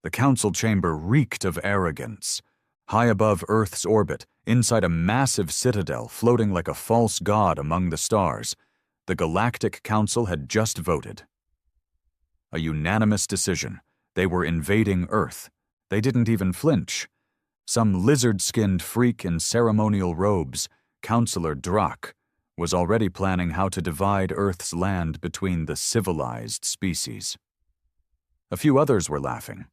The council chamber reeked of arrogance. High above Earth's orbit, inside a massive citadel floating like a false god among the stars, the Galactic Council had just voted. A unanimous decision. They were invading Earth. They didn't even flinch. Some lizard-skinned freak in ceremonial robes, Counselor Drak, was already planning how to divide Earth's land between the civilized species. A few others were laughing.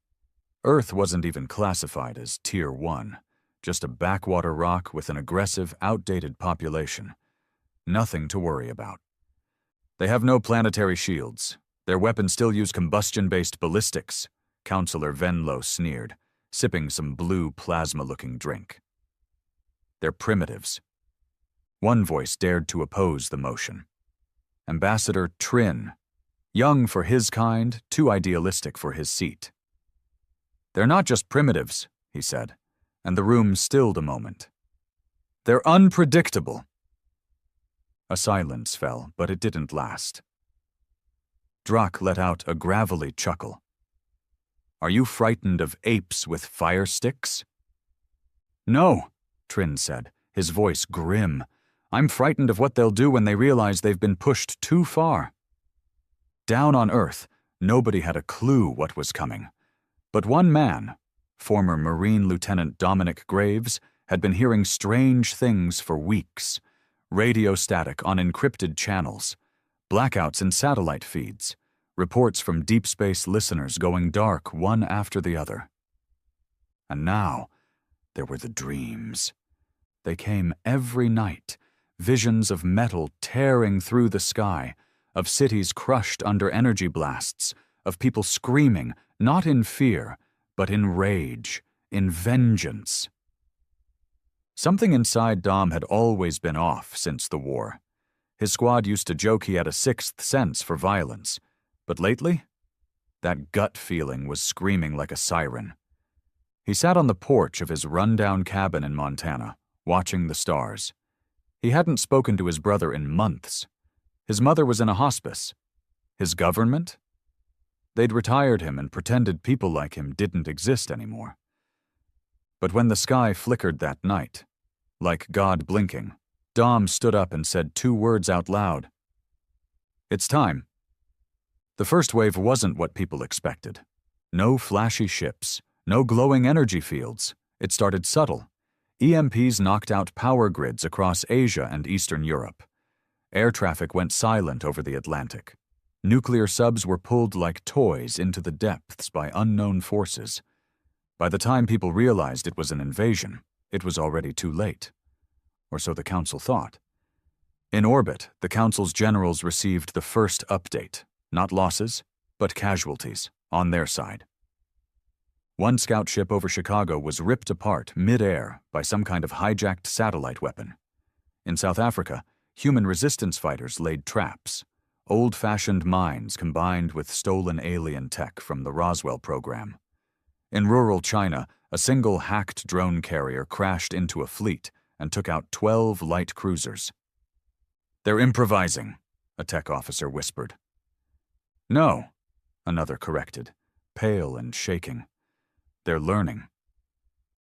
Earth wasn't even classified as Tier 1, just a backwater rock with an aggressive, outdated population. Nothing to worry about. They have no planetary shields. Their weapons still use combustion-based ballistics, Counselor Venlo sneered, sipping some blue plasma-looking drink. They're primitives. One voice dared to oppose the motion. Ambassador Trin, young for his kind, too idealistic for his seat. They're not just primitives, he said, and the room stilled a moment. They're unpredictable. A silence fell, but it didn't last. Drak let out a gravelly chuckle. Are you frightened of apes with fire sticks? No, Trin said, his voice grim. I'm frightened of what they'll do when they realize they've been pushed too far. Down on Earth, nobody had a clue what was coming. But one man, former Marine Lieutenant Dominic Graves, had been hearing strange things for weeks. Radio static on encrypted channels, blackouts in satellite feeds, reports from deep space listeners going dark one after the other. And now, there were the dreams. They came every night, visions of metal tearing through the sky, of cities crushed under energy blasts, of people screaming, not in fear, but in rage, in vengeance. Something inside Dom had always been off since the war. His squad used to joke he had a sixth sense for violence, but lately, that gut feeling was screaming like a siren. He sat on the porch of his rundown cabin in Montana, watching the stars. He hadn't spoken to his brother in months. His mother was in a hospice. His government? They'd retired him and pretended people like him didn't exist anymore. But when the sky flickered that night, like God blinking, Dom stood up and said 2 words out loud. It's time. The first wave wasn't what people expected. No flashy ships, no glowing energy fields. It started subtle. EMPs knocked out power grids across Asia and Eastern Europe. Air traffic went silent over the Atlantic. Nuclear subs were pulled like toys into the depths by unknown forces. By the time people realized it was an invasion, it was already too late. Or so the Council thought. In orbit, the Council's generals received the first update, not losses, but casualties, on their side. One scout ship over Chicago was ripped apart mid-air by some kind of hijacked satellite weapon. In South Africa, human resistance fighters laid traps, old-fashioned mines combined with stolen alien tech from the Roswell program. In rural China, a single hacked drone carrier crashed into a fleet and took out 12 light cruisers. They're improvising, a tech officer whispered. No, another corrected, pale and shaking. They're learning.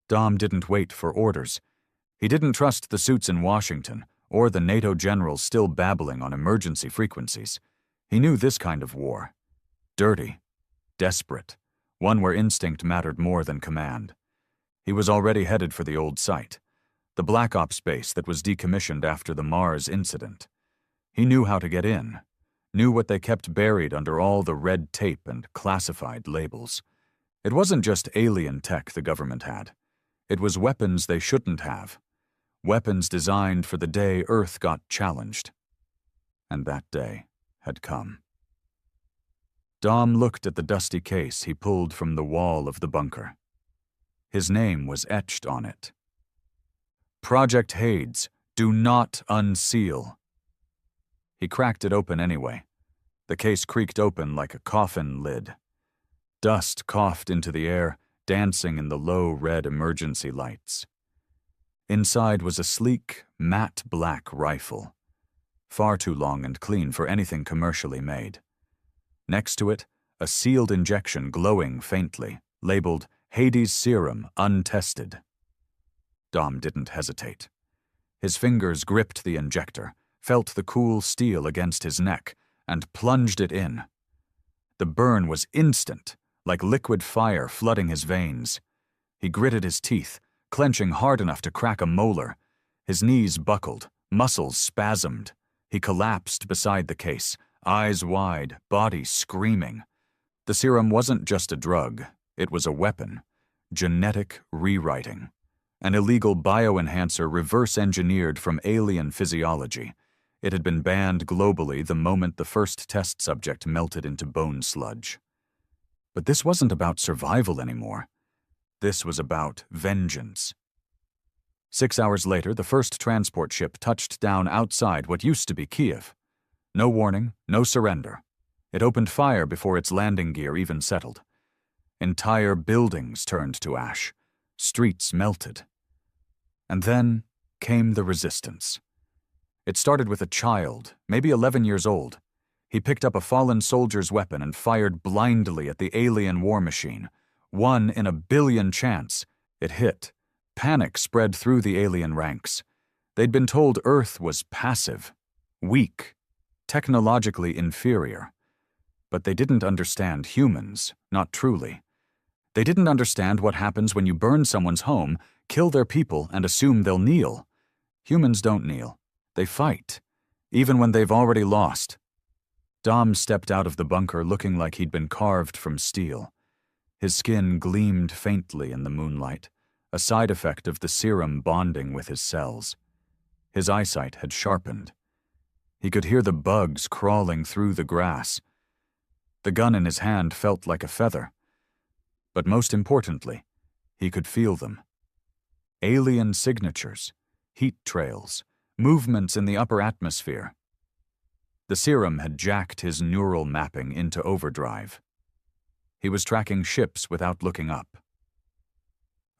Dom didn't wait for orders. He didn't trust the suits in Washington or the NATO generals still babbling on emergency frequencies. He knew this kind of war. Dirty, desperate, one where instinct mattered more than command. He was already headed for the old site, the Black Ops base that was decommissioned after the Mars incident. He knew how to get in, knew what they kept buried under all the red tape and classified labels. It wasn't just alien tech the government had. It was weapons they shouldn't have. Weapons designed for the day Earth got challenged. And that day had come. Dom looked at the dusty case he pulled from the wall of the bunker. His name was etched on it. Project Hades, do not unseal. He cracked it open anyway. The case creaked open like a coffin lid. Dust coughed into the air, dancing in the low red emergency lights. Inside was a sleek, matte black rifle, far too long and clean for anything commercially made. Next to it, a sealed injection glowing faintly, labeled Hades Serum Untested. Dom didn't hesitate. His fingers gripped the injector, felt the cool steel against his neck, and plunged it in. The burn was instant, like liquid fire flooding his veins. He gritted his teeth, clenching hard enough to crack a molar. His knees buckled, muscles spasmed. He collapsed beside the case, eyes wide, body screaming. The serum wasn't just a drug, it was a weapon. Genetic rewriting. An illegal bioenhancer reverse-engineered from alien physiology. It had been banned globally the moment the first test subject melted into bone sludge. But this wasn't about survival anymore. This was about vengeance. 6 hours later, the first transport ship touched down outside what used to be Kiev. No warning, no surrender. It opened fire before its landing gear even settled. Entire buildings turned to ash. Streets melted. And then came the resistance. It started with a child, maybe 11 years old. He picked up a fallen soldier's weapon and fired blindly at the alien war machine. 1 in a billion chance. It hit. Panic spread through the alien ranks. They'd been told Earth was passive, weak, technologically inferior. But they didn't understand humans, not truly. They didn't understand what happens when you burn someone's home, kill their people, and assume they'll kneel. Humans don't kneel. They fight, even when they've already lost. Dom stepped out of the bunker looking like he'd been carved from steel. His skin gleamed faintly in the moonlight, a side effect of the serum bonding with his cells. His eyesight had sharpened. He could hear the bugs crawling through the grass. The gun in his hand felt like a feather. But most importantly, he could feel them. Alien signatures, heat trails, movements in the upper atmosphere. The serum had jacked his neural mapping into overdrive. He was tracking ships without looking up.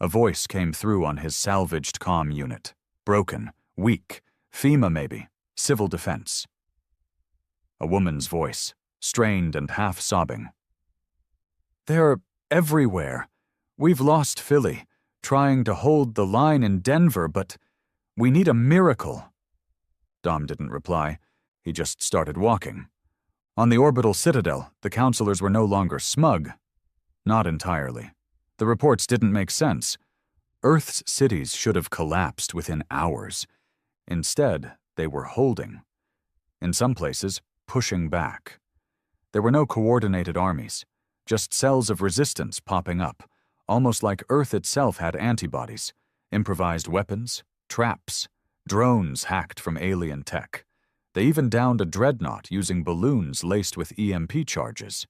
A voice came through on his salvaged comm unit. Broken, weak, FEMA maybe, civil defense. A woman's voice, strained and half-sobbing. "They're everywhere. We've lost Philly, trying to hold the line in Denver, but we need a miracle." Dom didn't reply. He just started walking. On the orbital citadel, the counselors were no longer smug. Not entirely. The reports didn't make sense. Earth's cities should have collapsed within hours. Instead, they were holding. In some places, pushing back. There were no coordinated armies, just cells of resistance popping up, almost like Earth itself had antibodies, improvised weapons, traps, drones hacked from alien tech. They even downed a dreadnought using balloons laced with EMP charges.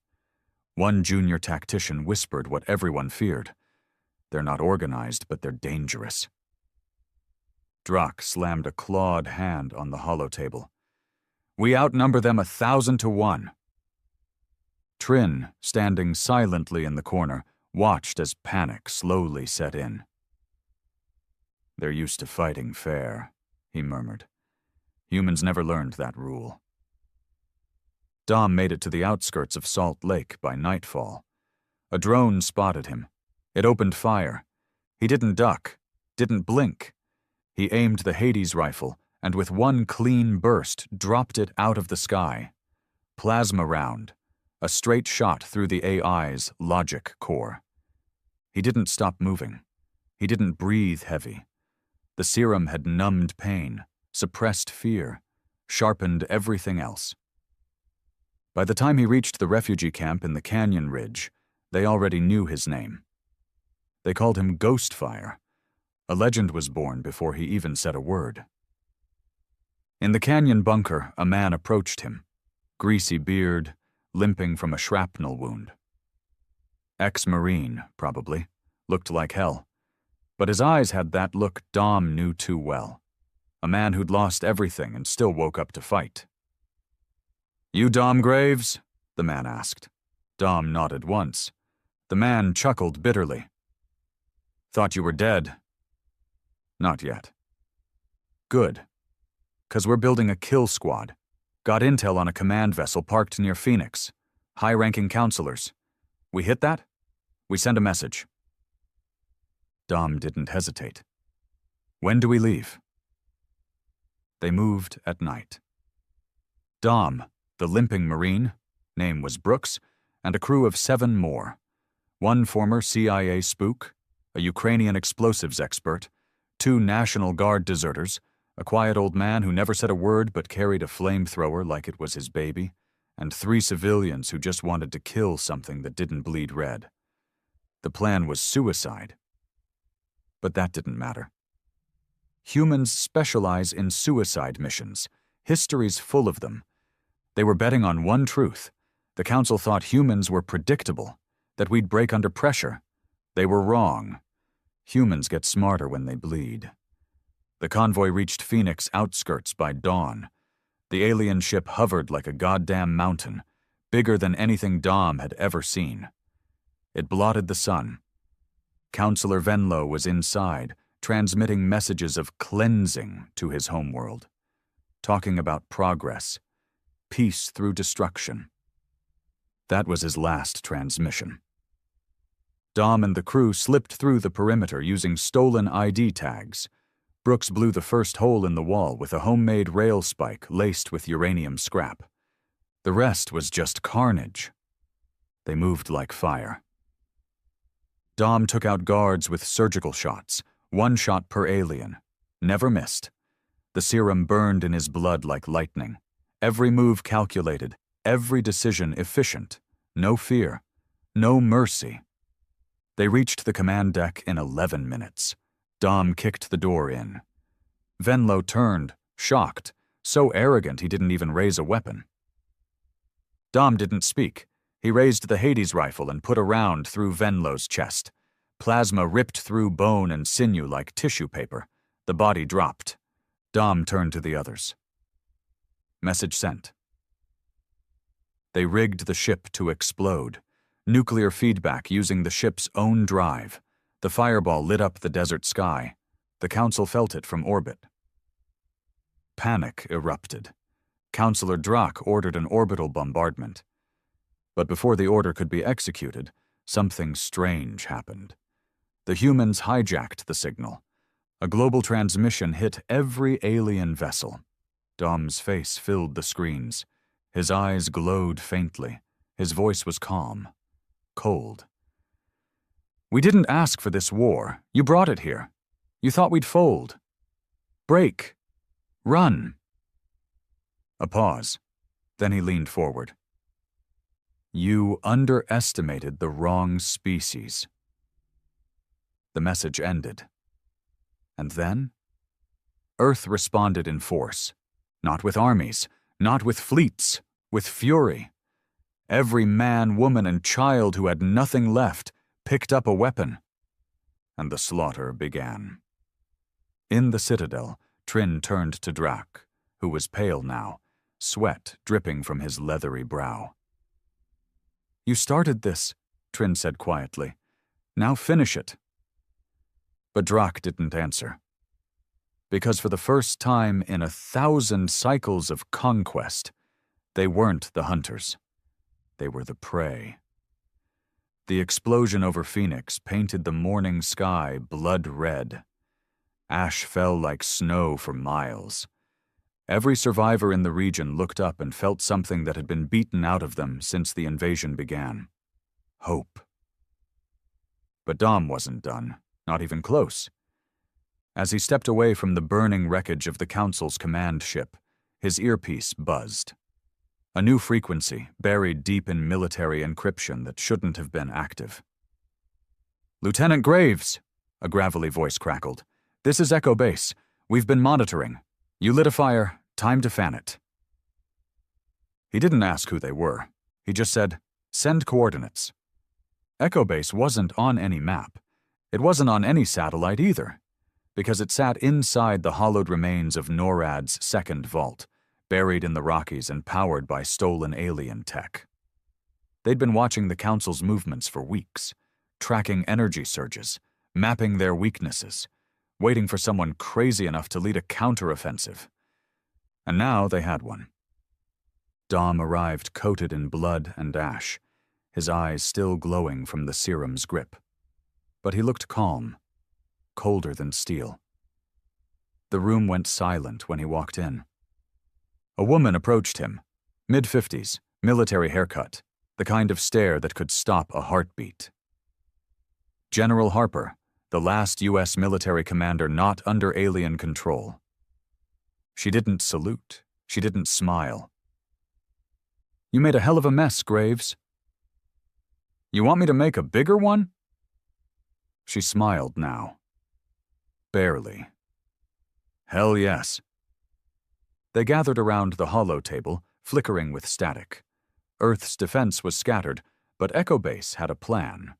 One junior tactician whispered what everyone feared. "They're not organized, but they're dangerous." Drak slammed a clawed hand on the holotable. "We outnumber them 1,000 to 1. Trin, standing silently in the corner, watched as panic slowly set in. "They're used to fighting fair," he murmured. "Humans never learned that rule." Dom made it to the outskirts of Salt Lake by nightfall. A drone spotted him. It opened fire. He didn't duck, didn't blink. He aimed the Hades rifle and with one clean burst dropped it out of the sky. Plasma round, a straight shot through the AI's logic core. He didn't stop moving. He didn't breathe heavy. The serum had numbed pain, suppressed fear, sharpened everything else. By the time he reached the refugee camp in the canyon ridge, they already knew his name. They called him Ghostfire. A legend was born before he even said a word. In the canyon bunker, a man approached him, greasy beard, limping from a shrapnel wound. Ex-Marine, probably, looked like hell. But his eyes had that look Dom knew too well. A man who'd lost everything and still woke up to fight. "You Dom Graves?" the man asked. Dom nodded once. The man chuckled bitterly. "Thought you were dead." "Not yet." "Good. 'Cause we're building a kill squad. Got intel on a command vessel parked near Phoenix. High-ranking counselors. We hit that? We send a message. Dom didn't hesitate. When do we leave? They moved at night. Dom, the limping Marine, name was Brooks, and a crew of 7 more. 1 former CIA spook, a Ukrainian explosives expert, 2 National Guard deserters, a quiet old man who never said a word but carried a flamethrower like it was his baby, and 3 civilians who just wanted to kill something that didn't bleed red. The plan was suicide. But that didn't matter. Humans specialize in suicide missions. History's full of them. They were betting on one truth. The Council thought humans were predictable, that we'd break under pressure. They were wrong. Humans get smarter when they bleed. The convoy reached Phoenix outskirts by dawn. The alien ship hovered like a goddamn mountain, bigger than anything Dom had ever seen. It blotted the sun. Counselor Venlo was inside, transmitting messages of cleansing to his homeworld, talking about progress, peace through destruction. That was his last transmission. Dom and the crew slipped through the perimeter using stolen ID tags. Brooks blew the first hole in the wall with a homemade rail spike laced with uranium scrap. The rest was just carnage. They moved like fire. Dom took out guards with surgical shots, 1 shot per alien. Never missed. The serum burned in his blood like lightning. Every move calculated, every decision efficient. No fear, no mercy. They reached the command deck in 11 minutes. Dom kicked the door in. Venlo turned, shocked, so arrogant he didn't even raise a weapon. Dom didn't speak. He raised the Hades rifle and put a round through Venlo's chest. Plasma ripped through bone and sinew like tissue paper. The body dropped. Dom turned to the others. Message sent. They rigged the ship to explode. Nuclear feedback using the ship's own drive. The fireball lit up the desert sky. The Council felt it from orbit. Panic erupted. Counselor Drak ordered an orbital bombardment. But before the order could be executed, something strange happened. The humans hijacked the signal. A global transmission hit every alien vessel. Dom's face filled the screens. His eyes glowed faintly. His voice was calm, cold. We didn't ask for this war. You brought it here. You thought we'd fold. Break. Run. A pause. Then he leaned forward. You underestimated the wrong species. The message ended. And then? Earth responded in force. Not with armies, not with fleets, with fury. Every man, woman, and child who had nothing left picked up a weapon. And the slaughter began. In the citadel, Trin turned to Drak, who was pale now, sweat dripping from his leathery brow. You started this, Trin said quietly. Now finish it. But Drak didn't answer. Because for the first time in 1,000 cycles of conquest, they weren't the hunters. They were the prey. The explosion over Phoenix painted the morning sky blood red. Ash fell like snow for miles. Every survivor in the region looked up and felt something that had been beaten out of them since the invasion began. Hope. But Dom wasn't done, not even close. As he stepped away from the burning wreckage of the Council's command ship, his earpiece buzzed. A new frequency, buried deep in military encryption that shouldn't have been active. Lieutenant Graves, a gravelly voice crackled. This is Echo Base. We've been monitoring. You lit a fire. Time to fan it. He didn't ask who they were. He just said, send coordinates. Echo Base wasn't on any map. It wasn't on any satellite either, because it sat inside the hollowed remains of NORAD's second vault, buried in the Rockies and powered by stolen alien tech. They'd been watching the Council's movements for weeks, tracking energy surges, mapping their weaknesses, waiting for someone crazy enough to lead a counteroffensive. And now they had one. Dom arrived coated in blood and ash. his eyes still glowing from the serum's grip. But he looked calm, colder than steel. The room went silent when he walked in. A woman approached him, mid-50s, military haircut, the kind of stare that could stop a heartbeat. General Harper, the last U.S. military commander not under alien control. She didn't salute. She didn't smile. "You made a hell of a mess, Graves." "You want me to make a bigger one?" She smiled now. Barely. "Hell yes." They gathered around the hollow table, flickering with static. Earth's defense was scattered, but Echo Base had a plan.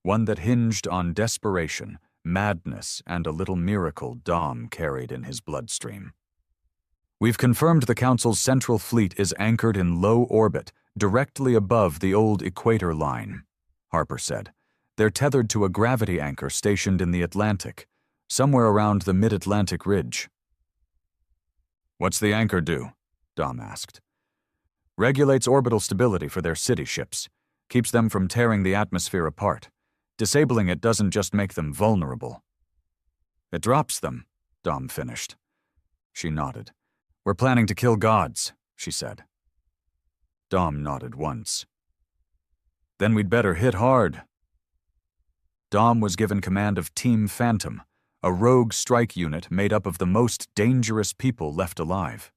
One that hinged on desperation, madness, and a little miracle Dom carried in his bloodstream. "We've confirmed the Council's central fleet is anchored in low orbit, directly above the old equator line," Harper said. "They're tethered to a gravity anchor stationed in the Atlantic, somewhere around the mid-Atlantic ridge." "What's the anchor do?" Dom asked. "Regulates orbital stability for their city ships, keeps them from tearing the atmosphere apart. Disabling it doesn't just make them vulnerable." "It drops them," Dom finished. She nodded. "We're planning to kill gods," she said. Dom nodded once. "Then we'd better hit hard." Dom was given command of Team Phantom, a rogue strike unit made up of the most dangerous people left alive.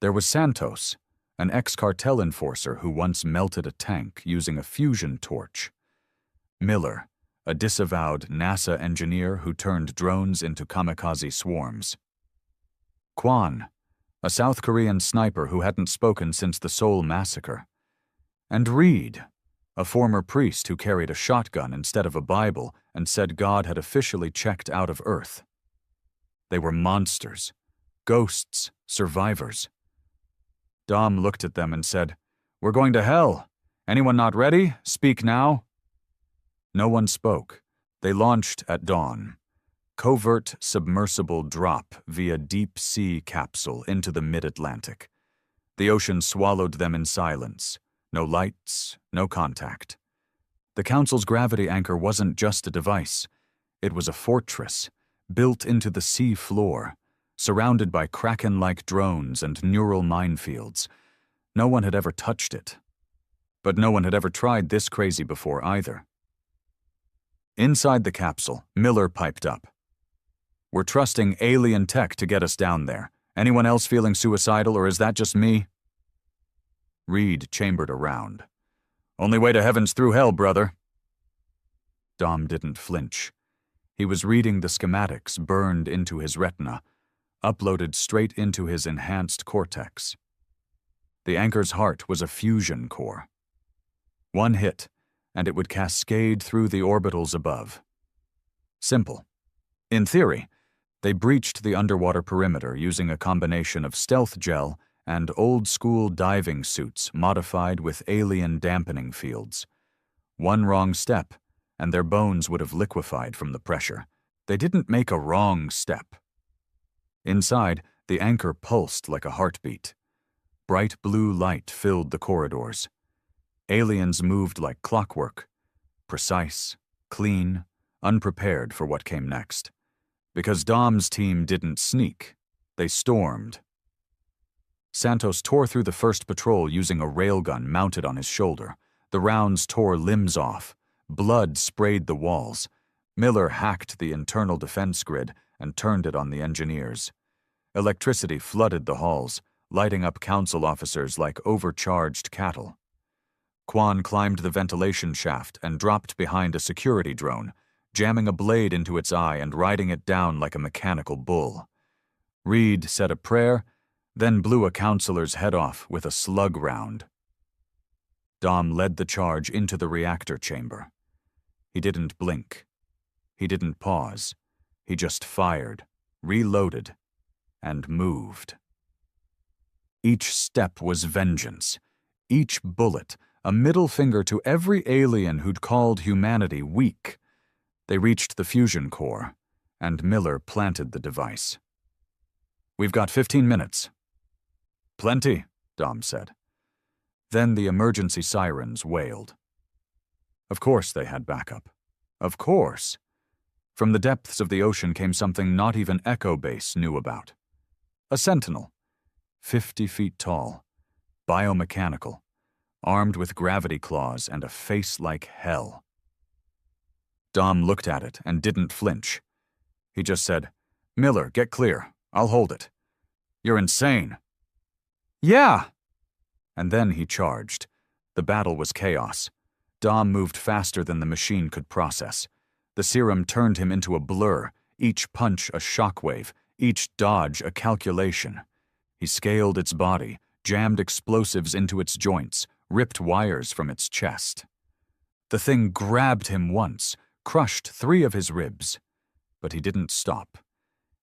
There was Santos, an ex-cartel enforcer who once melted a tank using a fusion torch. Miller, a disavowed NASA engineer who turned drones into kamikaze swarms. Kwan, a South Korean sniper who hadn't spoken since the Seoul massacre. And Reed, a former priest who carried a shotgun instead of a Bible and said God had officially checked out of Earth. They were monsters, ghosts, survivors. Dom looked at them and said, "We're going to hell. Anyone not ready? Speak now." No one spoke. They launched at dawn. Covert submersible drop via deep-sea capsule into the mid-Atlantic. The ocean swallowed them in silence. No lights, no contact. The Council's gravity anchor wasn't just a device. It was a fortress, built into the sea floor, surrounded by Kraken-like drones and neural minefields. No one had ever touched it. But no one had ever tried this crazy before either. Inside the capsule, Miller piped up. "We're trusting alien tech to get us down there. Anyone else feeling suicidal, or is that just me?" Reed chambered around. "Only way to heaven's through hell, brother." Dom didn't flinch. He was reading the schematics burned into his retina, uploaded straight into his enhanced cortex. The anchor's heart was a fusion core. One hit, and it would cascade through the orbitals above. Simple. In theory, they breached the underwater perimeter using a combination of stealth gel and old-school diving suits modified with alien dampening fields. One wrong step, and their bones would have liquefied from the pressure. They didn't make a wrong step. Inside, the anchor pulsed like a heartbeat. Bright blue light filled the corridors. Aliens moved like clockwork, precise, clean, unprepared for what came next. Because Dom's team didn't sneak, they stormed. Santos tore through the first patrol using a railgun mounted on his shoulder. The rounds tore limbs off. Blood sprayed the walls. Miller hacked the internal defense grid and turned it on the engineers. Electricity flooded the halls, lighting up council officers like overcharged cattle. Kwan climbed the ventilation shaft and dropped behind a security drone, jamming a blade into its eye and riding it down like a mechanical bull. Reed said a prayer, then blew a counselor's head off with a slug round. Dom led the charge into the reactor chamber. He didn't blink. He didn't pause. He just fired, reloaded, and moved. Each step was vengeance. Each bullet, a middle finger to every alien who'd called humanity weak. They reached the fusion core, and Miller planted the device. "We've got 15 minutes. "Plenty," Dom said. Then the emergency sirens wailed. Of course they had backup. Of course. From the depths of the ocean came something not even Echo Base knew about. A sentinel, 50 feet tall, biomechanical, armed with gravity claws and a face like hell. Dom looked at it and didn't flinch. He just said, "Miller, get clear. I'll hold it." "You're insane." "Yeah." And then he charged. The battle was chaos. Dom moved faster than the machine could process. The serum turned him into a blur, each punch a shockwave, each dodge a calculation. He scaled its body, jammed explosives into its joints, ripped wires from its chest. The thing grabbed him once, crushed 3 of his ribs. But he didn't stop.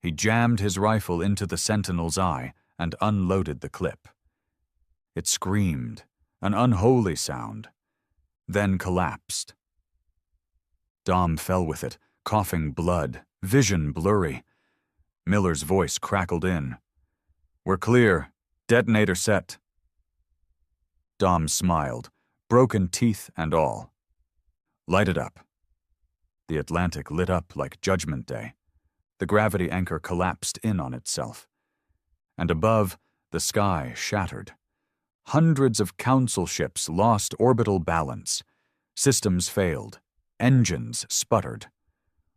He jammed his rifle into the sentinel's eye and unloaded the clip. It screamed, an unholy sound, then collapsed. Dom fell with it, coughing blood, vision blurry. Miller's voice crackled in. "We're clear. Detonator set." Dom smiled, broken teeth and all. "Light it up." The Atlantic lit up like Judgment Day. The gravity anchor collapsed in on itself. And above, the sky shattered. Hundreds of council ships lost orbital balance. Systems failed. Engines sputtered.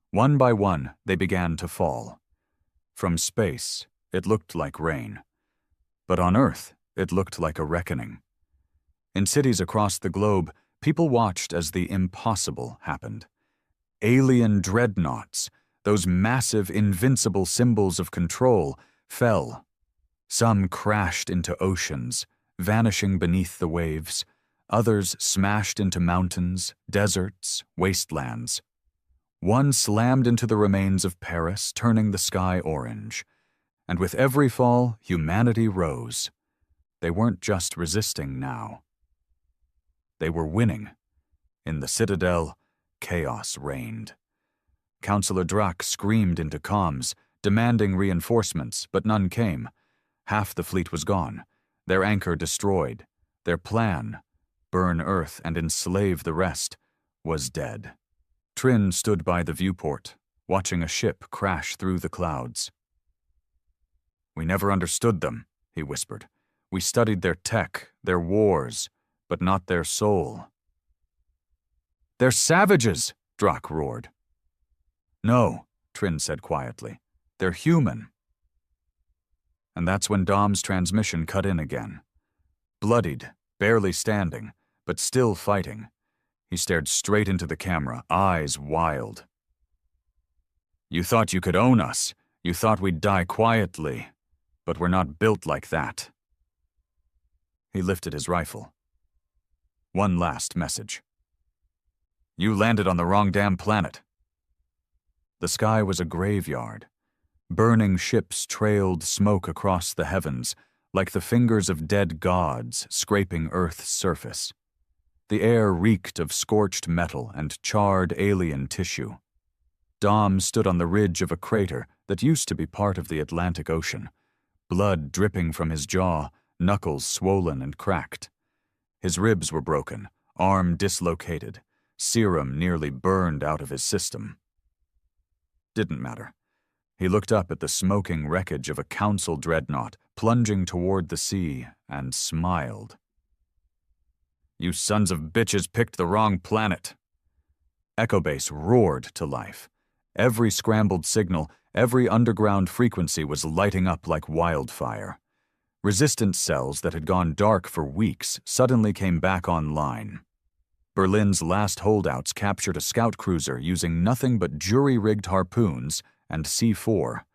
One by one, they began to fall. From space, it looked like rain. But on Earth, it looked like a reckoning. In cities across the globe, people watched as the impossible happened. Alien dreadnoughts, those massive, invincible symbols of control, fell. Some crashed into oceans, vanishing beneath the waves. Others smashed into mountains, deserts, wastelands. One slammed into the remains of Paris, turning the sky orange. And with every fall, humanity rose. They weren't just resisting now. They were winning. In the Citadel, chaos reigned. Councillor Drac screamed into comms, demanding reinforcements, but none came. Half the fleet was gone, their anchor destroyed. Their plan, burn Earth and enslave the rest, was dead. Trin stood by the viewport, watching a ship crash through the clouds. "We never understood them," he whispered. "We studied their tech, their wars, but not their soul." "They're savages!" Drac roared. "No," Trin said quietly. "They're human." And that's when Dom's transmission cut in again. Bloodied, barely standing, but still fighting. He stared straight into the camera, eyes wild. "You thought you could own us. You thought we'd die quietly. But we're not built like that." He lifted his rifle. One last message. "You landed on the wrong damn planet." The sky was a graveyard. Burning ships trailed smoke across the heavens, like the fingers of dead gods scraping Earth's surface. The air reeked of scorched metal and charred alien tissue. Dom stood on the ridge of a crater that used to be part of the Atlantic Ocean, blood dripping from his jaw, knuckles swollen and cracked. His ribs were broken, arm dislocated, serum nearly burned out of his system. Didn't matter. He looked up at the smoking wreckage of a council dreadnought plunging toward the sea and smiled. "You sons of bitches picked the wrong planet." Echo Base roared to life. Every scrambled signal, every underground frequency was lighting up like wildfire. Resistance cells that had gone dark for weeks suddenly came back online. Berlin's last holdouts captured a scout cruiser using nothing but jury-rigged harpoons and C4.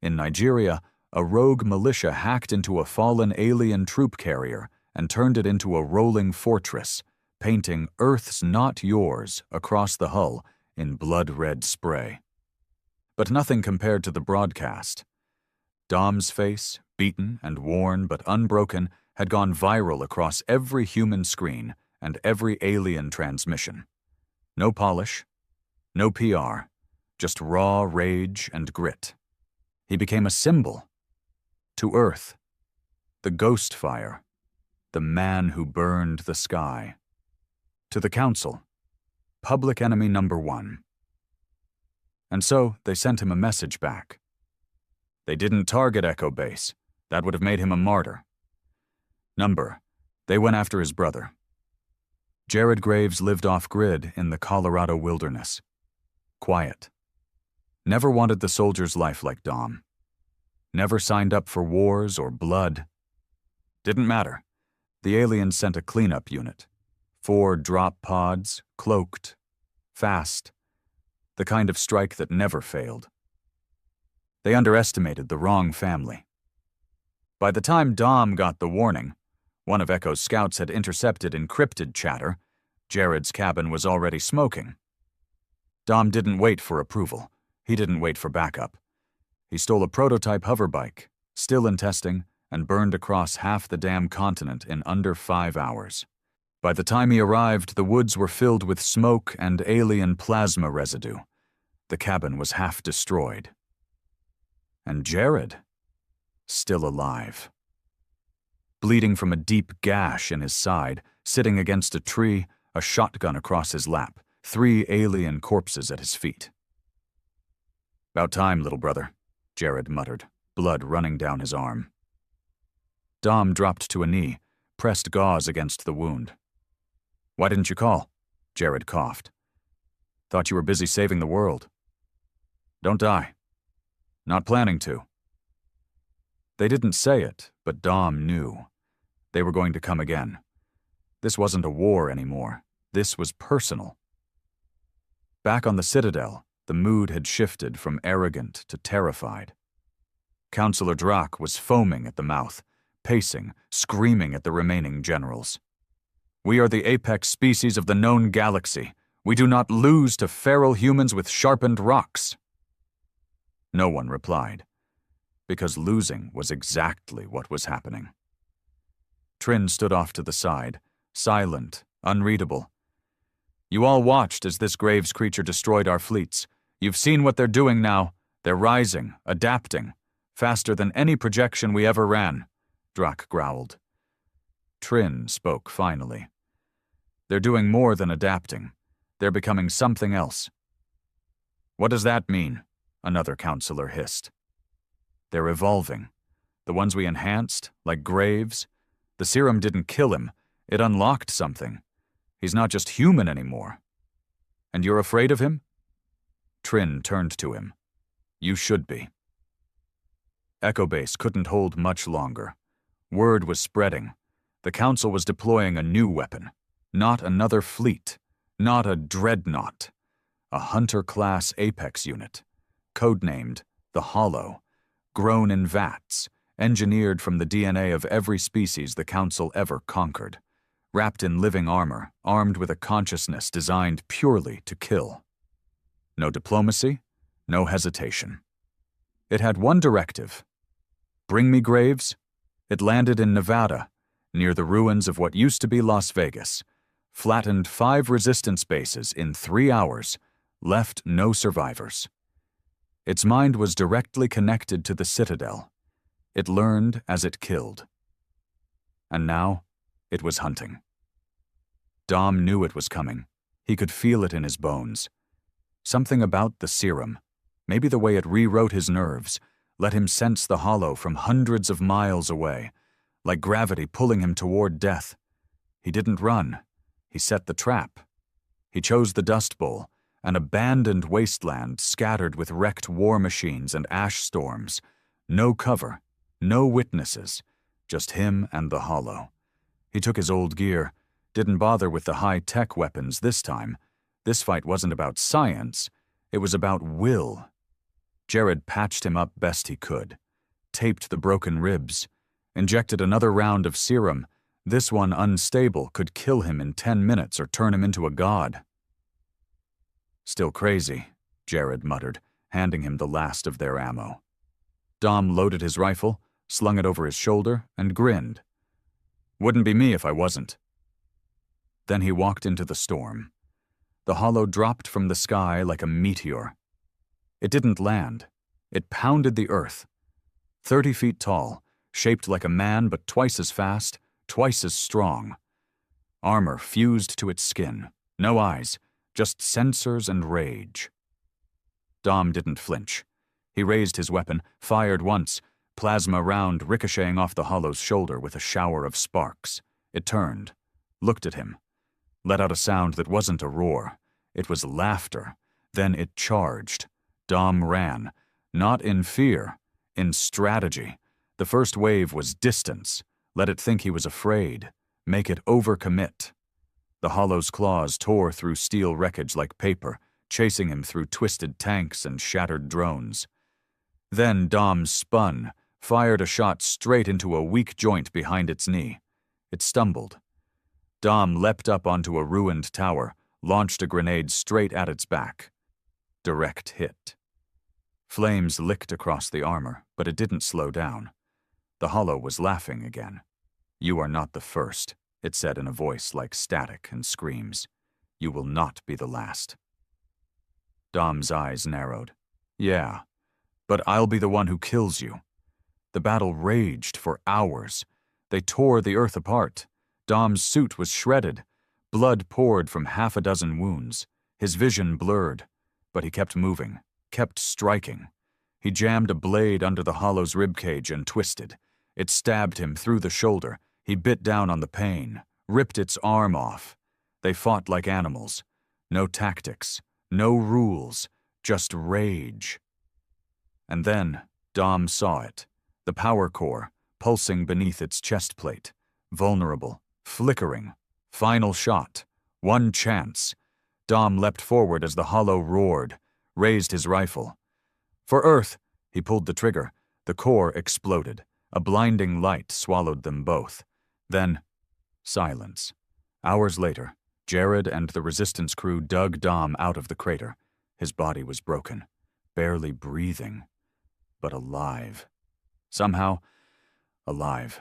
In Nigeria, a rogue militia hacked into a fallen alien troop carrier and turned it into a rolling fortress, painting "Earth's not yours" across the hull in blood-red spray. But nothing compared to the broadcast. Dom's face, beaten and worn but unbroken, had gone viral across every human screen and every alien transmission. No polish, no PR, just raw rage and grit. He became a symbol. To Earth, the ghost fire the man who burned the sky. To the council, public enemy number 1. And so they sent him a message back. They didn't target Echo Base. That would have made him a martyr. Number, they went after his brother. Jared Graves lived off-grid in the Colorado wilderness. Quiet. Never wanted the soldier's life like Dom. Never signed up for wars or blood. Didn't matter. The aliens sent a cleanup unit. 4 drop pods, cloaked, fast. The kind of strike that never failed. They underestimated the wrong family. By the time Dom got the warning, one of Echo's scouts had intercepted encrypted chatter. Jared's cabin was already smoking. Dom didn't wait for approval. He didn't wait for backup. He stole a prototype hoverbike, still in testing, and burned across half the damn continent in under 5 hours. By the time he arrived, the woods were filled with smoke and alien plasma residue. The cabin was half destroyed. And Jared, still alive. Bleeding from a deep gash in his side, sitting against a tree, a shotgun across his lap, 3 alien corpses at his feet. "About time, little brother," Jared muttered, blood running down his arm. Dom dropped to a knee, pressed gauze against the wound. "Why didn't you call?" Jared coughed. "Thought you were busy saving the world." "Don't die." "Not planning to." They didn't say it, but Dom knew. They were going to come again. This wasn't a war anymore. This was personal. Back on the Citadel, the mood had shifted from arrogant to terrified. Counselor Drak was foaming at the mouth, pacing, screaming at the remaining generals. "We are the apex species of the known galaxy. We do not lose to feral humans with sharpened rocks." No one replied, because losing was exactly what was happening. Trin stood off to the side, silent, unreadable. "You all watched as this Graves creature destroyed our fleets. You've seen what they're doing now. They're rising, adapting, faster than any projection we ever ran," Drak growled. Trin spoke finally. "They're doing more than adapting. They're becoming something else." "What does that mean?" another counselor hissed. "They're evolving. The ones we enhanced, like Graves. The serum didn't kill him. It unlocked something. He's not just human anymore. And you're afraid of him?" Trin turned to him. "You should be." Echo Base couldn't hold much longer. Word was spreading. The Council was deploying a new weapon. Not another fleet. Not a dreadnought. A Hunter-class Apex unit. Codenamed the Hollow. Grown in vats. Engineered from the DNA of every species the Council ever conquered. Wrapped in living armor, armed with a consciousness designed purely to kill. No diplomacy, no hesitation. It had one directive. Bring me Graves. It landed in Nevada, near the ruins of what used to be Las Vegas. Flattened 5 resistance bases in 3 hours, left no survivors. Its mind was directly connected to the Citadel. It learned as it killed. And now, it was hunting. Dom knew it was coming. He could feel it in his bones. Something about the serum, maybe the way it rewrote his nerves, let him sense the Hollow from hundreds of miles away, like gravity pulling him toward death. He didn't run. He set the trap. He chose the Dust Bowl, an abandoned wasteland scattered with wrecked war machines and ash storms. No cover, no witnesses, just him and the Hollow. He took his old gear, didn't bother with the high-tech weapons this time. This fight wasn't about science, it was about will. Jared patched him up best he could, taped the broken ribs, injected another round of serum. This one, unstable, could kill him in 10 minutes or turn him into a god. "Still crazy," Jared muttered, handing him the last of their ammo. Dom loaded his rifle, slung it over his shoulder, and grinned. "Wouldn't be me if I wasn't." Then he walked into the storm. The Hollow dropped from the sky like a meteor. It didn't land. It pounded the earth. 30 feet tall, shaped like a man but twice as fast, twice as strong. Armor fused to its skin, no eyes, just sensors and rage. Dom didn't flinch. He raised his weapon, fired once, plasma round ricocheting off the hollow's shoulder with a shower of sparks. It turned, looked at him, let out a sound that wasn't a roar. It was laughter. Then it charged. Dom ran, not in fear, in strategy. The first wave was distance. Let it think he was afraid. Make it overcommit. The hollow's claws tore through steel wreckage like paper, chasing him through twisted tanks and shattered drones. Then Dom spun, fired a shot straight into a weak joint behind its knee. It stumbled. Dom leapt up onto a ruined tower, launched a grenade straight at its back. Direct hit. Flames licked across the armor, but it didn't slow down. The hollow was laughing again. "You are not the first," it said in a voice like static and screams. "You will not be the last." Dom's eyes narrowed. "Yeah, but I'll be the one who kills you." The battle raged for hours. They tore the earth apart. Dom's suit was shredded. Blood poured from half a dozen wounds. His vision blurred, but he kept moving, kept striking. He jammed a blade under the hollow's ribcage and twisted. It stabbed him through the shoulder. He bit down on the pain, ripped its arm off. They fought like animals. No tactics, no rules, just rage. And then Dom saw it, the power core, pulsing beneath its chest plate, vulnerable, flickering. Final shot. One chance. Dom leapt forward as the hollow roared, raised his rifle. For Earth, he pulled the trigger. The core exploded. A blinding light swallowed them both. Then, silence. Hours later, Jared and the resistance crew dug Dom out of the crater. His body was broken, barely breathing, but alive. Somehow, alive.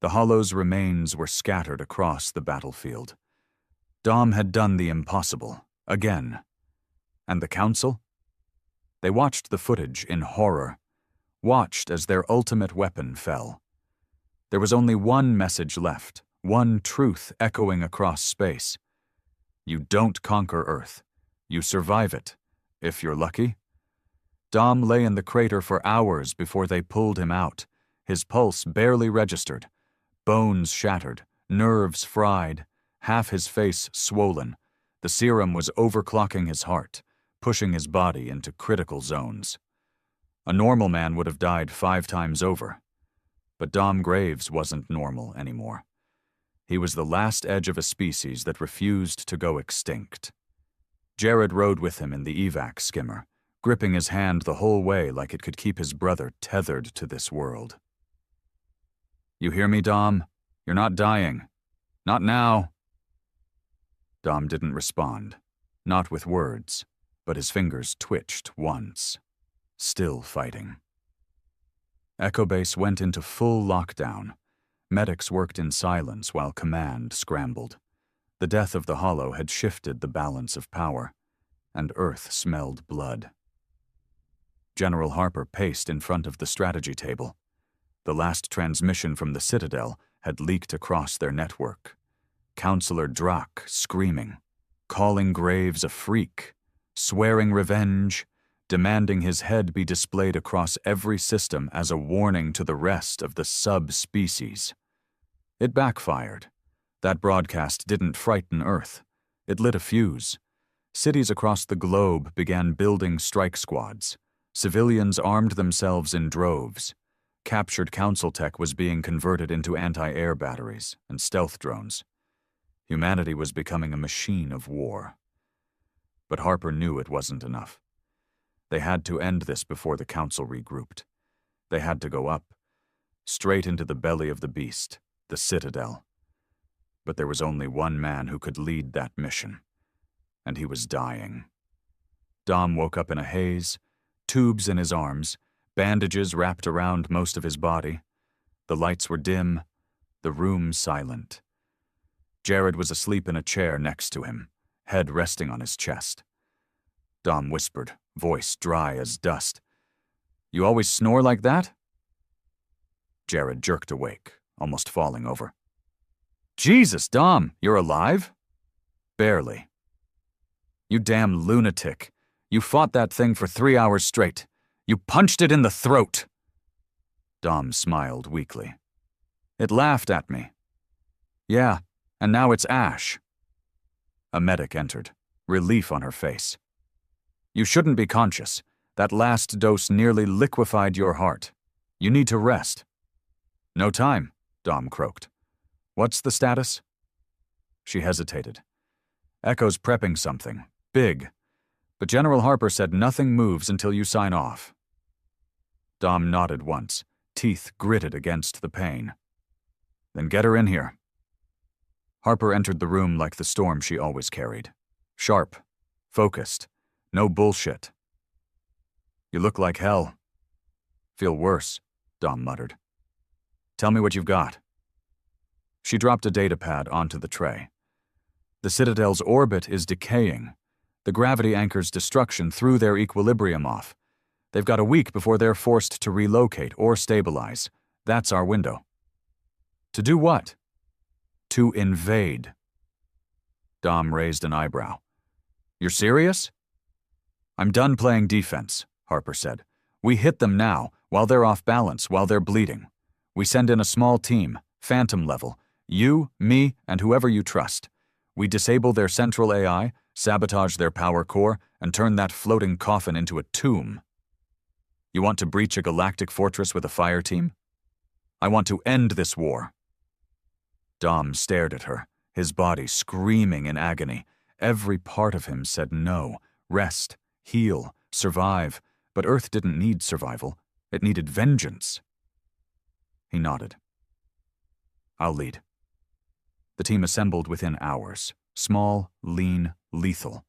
The hollow's remains were scattered across the battlefield. Dom had done the impossible, again. And the council? They watched the footage in horror, watched as their ultimate weapon fell. There was only one message left, one truth echoing across space. You don't conquer Earth. You survive it, if you're lucky. Dom lay in the crater for hours before they pulled him out, his pulse barely registered, bones shattered, nerves fried, half his face swollen. The serum was overclocking his heart, pushing his body into critical zones. A normal man would have died 5 times over. But Dom Graves wasn't normal anymore. He was the last edge of a species that refused to go extinct. Jared rode with him in the evac skimmer, gripping his hand the whole way like it could keep his brother tethered to this world. "You hear me, Dom? You're not dying. Not now." Dom didn't respond, not with words, but his fingers twitched once. Still fighting. Echo Base went into full lockdown. Medics worked in silence while command scrambled. The death of the hollow had shifted the balance of power, and Earth smelled blood. General Harper paced in front of the strategy table. The last transmission from the Citadel had leaked across their network. Counselor Drac screaming, calling Graves a freak, swearing revenge, demanding his head be displayed across every system as a warning to the rest of the subspecies. It backfired. That broadcast didn't frighten Earth. It lit a fuse. Cities across the globe began building strike squads. Civilians armed themselves in droves. Captured council tech was being converted into anti-air batteries and stealth drones. Humanity was becoming a machine of war. But Harper knew it wasn't enough. They had to end this before the council regrouped. They had to go up, straight into the belly of the beast, the Citadel. But there was only one man who could lead that mission, and he was dying. Dom woke up in a haze, tubes in his arms, bandages wrapped around most of his body. The lights were dim, the room silent. Jared was asleep in a chair next to him, head resting on his chest. Dom whispered, voice dry as dust. "You always snore like that?" Jared jerked awake, almost falling over. Jesus, Dom, you're alive? Barely. You damn lunatic. You fought that thing for 3 hours straight. You punched it in the throat. Dom smiled weakly. It laughed at me. Yeah, and now it's ash. A medic entered, relief on her face. You shouldn't be conscious. That last dose nearly liquefied your heart. You need to rest. No time, Dom croaked. What's the status? She hesitated. Echo's prepping something, big, but General Harper said nothing moves until you sign off. Dom nodded once, teeth gritted against the pain. Then get her in here. Harper entered the room like the storm she always carried. Sharp, focused, no bullshit. You look like hell. Feel worse, Dom muttered. Tell me what you've got. She dropped a data pad onto the tray. The Citadel's orbit is decaying. The gravity anchor's destruction threw their equilibrium off. They've got a week before they're forced to relocate or stabilize. That's our window. To do what? To invade. Dom raised an eyebrow. You're serious? I'm done playing defense, Harper said. We hit them now, while they're off balance, while they're bleeding. We send in a small team, phantom level. You, me, and whoever you trust. We disable their central AI, sabotage their power core, and turn that floating coffin into a tomb. You want to breach a galactic fortress with a fire team? I want to end this war. Dom stared at her, his body screaming in agony. Every part of him said no, rest, heal, survive, but Earth didn't need survival. It needed vengeance. He nodded. I'll lead. The team assembled within hours. Small, lean, lethal.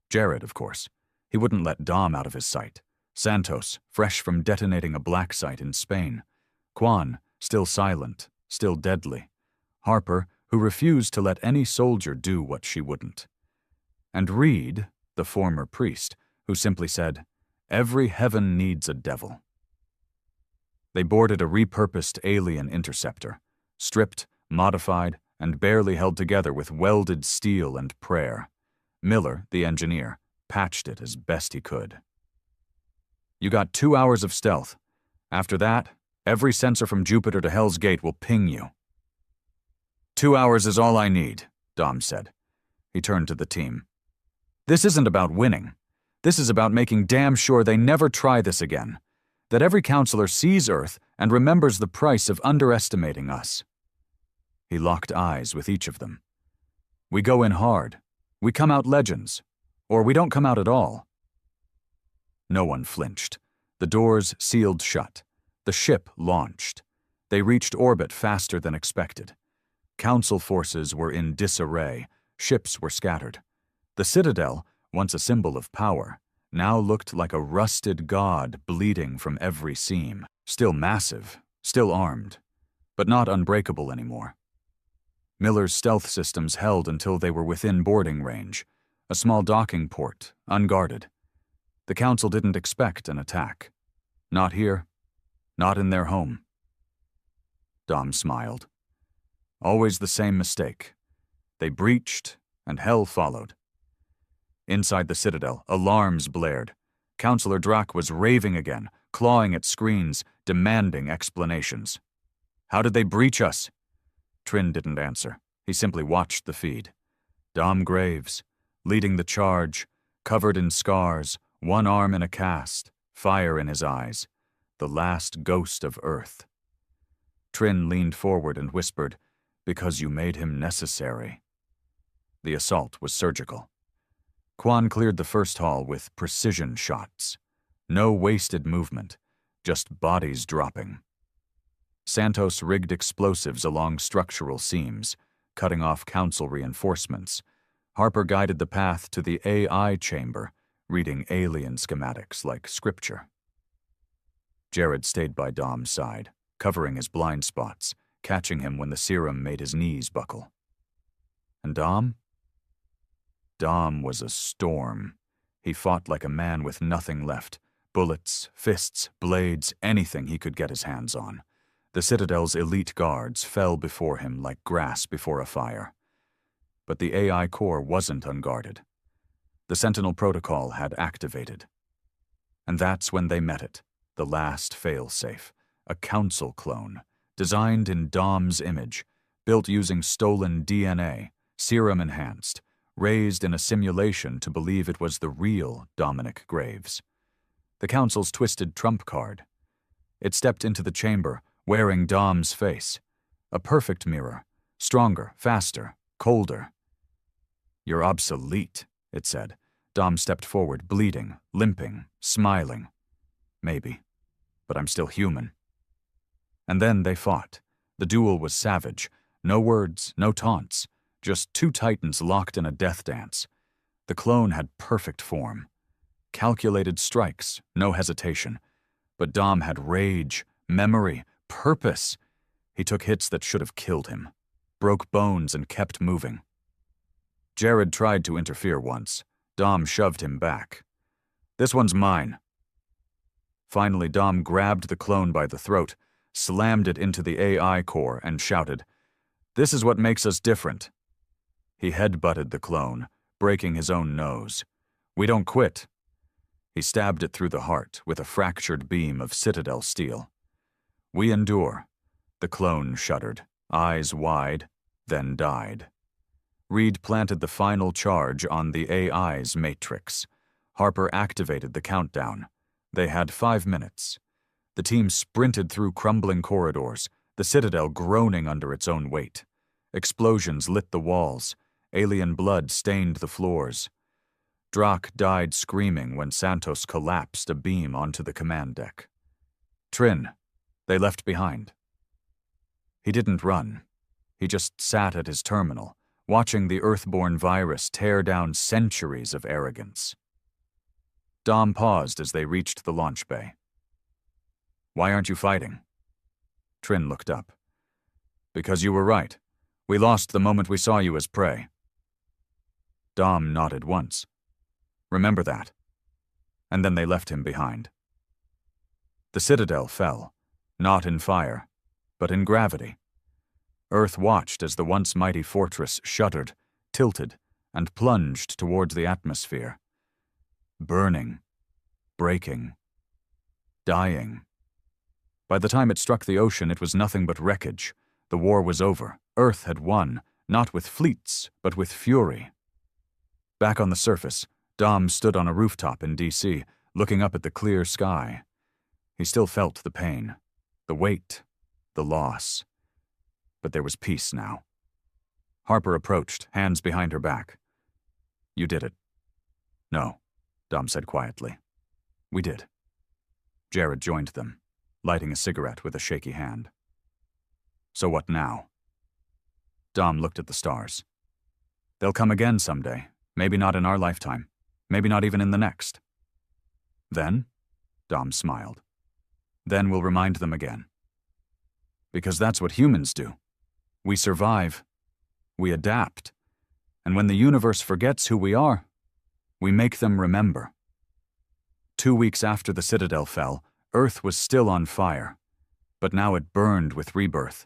Jared, of course. He wouldn't let Dom out of his sight. Santos, fresh from detonating a black site in Spain. Quan, still silent, still deadly. Harper, who refused to let any soldier do what she wouldn't. And Reed, the former priest, who simply said, "Every heaven needs a devil." They boarded a repurposed alien interceptor, stripped, modified, and barely held together with welded steel and prayer. Miller, the engineer, patched it as best he could. You got 2 hours of stealth. After that, every sensor from Jupiter to Hell's Gate will ping you. 2 hours is all I need, Dom said. He turned to the team. This isn't about winning. This is about making damn sure they never try this again. That every counselor sees Earth and remembers the price of underestimating us. He locked eyes with each of them. We go in hard. We come out legends. Or we don't come out at all. No one flinched. The doors sealed shut. The ship launched. They reached orbit faster than expected. Council forces were in disarray. Ships were scattered. The Citadel, once a symbol of power, now looked like a rusted god bleeding from every seam. Still massive, still armed, but not unbreakable anymore. Miller's stealth systems held until they were within boarding range, a small docking port, unguarded. The Council didn't expect an attack. Not here, not in their home. Dom smiled. Always the same mistake. They breached, and hell followed. Inside the Citadel, alarms blared. Counselor Drac was raving again, clawing at screens, demanding explanations. How did they breach us? Trin didn't answer. He simply watched the feed. Dom Graves, leading the charge, covered in scars, one arm in a cast, fire in his eyes, the last ghost of Earth. Trin leaned forward and whispered, "Because you made him necessary." The assault was surgical. Quan cleared the first hall with precision shots. No wasted movement, just bodies dropping. Santos rigged explosives along structural seams, cutting off Council reinforcements. Harper guided the path to the AI chamber, reading alien schematics like scripture. Jared stayed by Dom's side, covering his blind spots, catching him when the serum made his knees buckle. And Dom? Dom was a storm. He fought like a man with nothing left. Bullets, fists, blades, anything he could get his hands on. The Citadel's elite guards fell before him like grass before a fire. But the AI core wasn't unguarded. The Sentinel protocol had activated. And that's when they met it, the last failsafe, a council clone, designed in Dom's image, built using stolen DNA, serum-enhanced, raised in a simulation to believe it was the real Dominic Graves. The Council's twisted trump card. It stepped into the chamber, wearing Dom's face. A perfect mirror, stronger, faster, colder. "You're obsolete," it said. Dom stepped forward, bleeding, limping, smiling. "Maybe, but I'm still human." And then they fought. The duel was savage. No words, no taunts. Just two titans locked in a death dance. The clone had perfect form. Calculated strikes, no hesitation. But Dom had rage, memory, purpose. He took hits that should have killed him, broke bones and kept moving. Jared tried to interfere once. Dom shoved him back. "This one's mine." Finally, Dom grabbed the clone by the throat, slammed it into the AI core, and shouted, "This is what makes us different." He head-butted the clone, breaking his own nose. "We don't quit." He stabbed it through the heart with a fractured beam of Citadel steel. "We endure." The clone shuddered, eyes wide, then died. Reed planted the final charge on the AI's matrix. Harper activated the countdown. They had 5 minutes. The team sprinted through crumbling corridors, the Citadel groaning under its own weight. Explosions lit the walls. Alien blood stained the floors. Drac died screaming when Santos collapsed a beam onto the command deck. Trin, they left behind. He didn't run. He just sat at his terminal, watching the Earthborn virus tear down centuries of arrogance. Dom paused as they reached the launch bay. "Why aren't you fighting?" Trin looked up. "Because you were right. We lost the moment we saw you as prey." Dom nodded once. "Remember that." And then they left him behind. The Citadel fell, not in fire, but in gravity. Earth watched as the once mighty fortress shuddered, tilted, and plunged towards the atmosphere. Burning, breaking, dying. By the time it struck the ocean, it was nothing but wreckage. The war was over. Earth had won, not with fleets, but with fury. Back on the surface, Dom stood on a rooftop in D.C., looking up at the clear sky. He still felt the pain, the weight, the loss. But there was peace now. Harper approached, hands behind her back. "You did it." "No," Dom said quietly. "We did." Jared joined them, lighting a cigarette with a shaky hand. "So what now?" Dom looked at the stars. "They'll come again someday, maybe not in our lifetime, maybe not even in the next." "Then?" Dom smiled. "Then we'll remind them again. Because that's what humans do. We survive. We adapt. And when the universe forgets who we are, we make them remember." 2 weeks after the Citadel fell, Earth was still on fire, but now it burned with rebirth.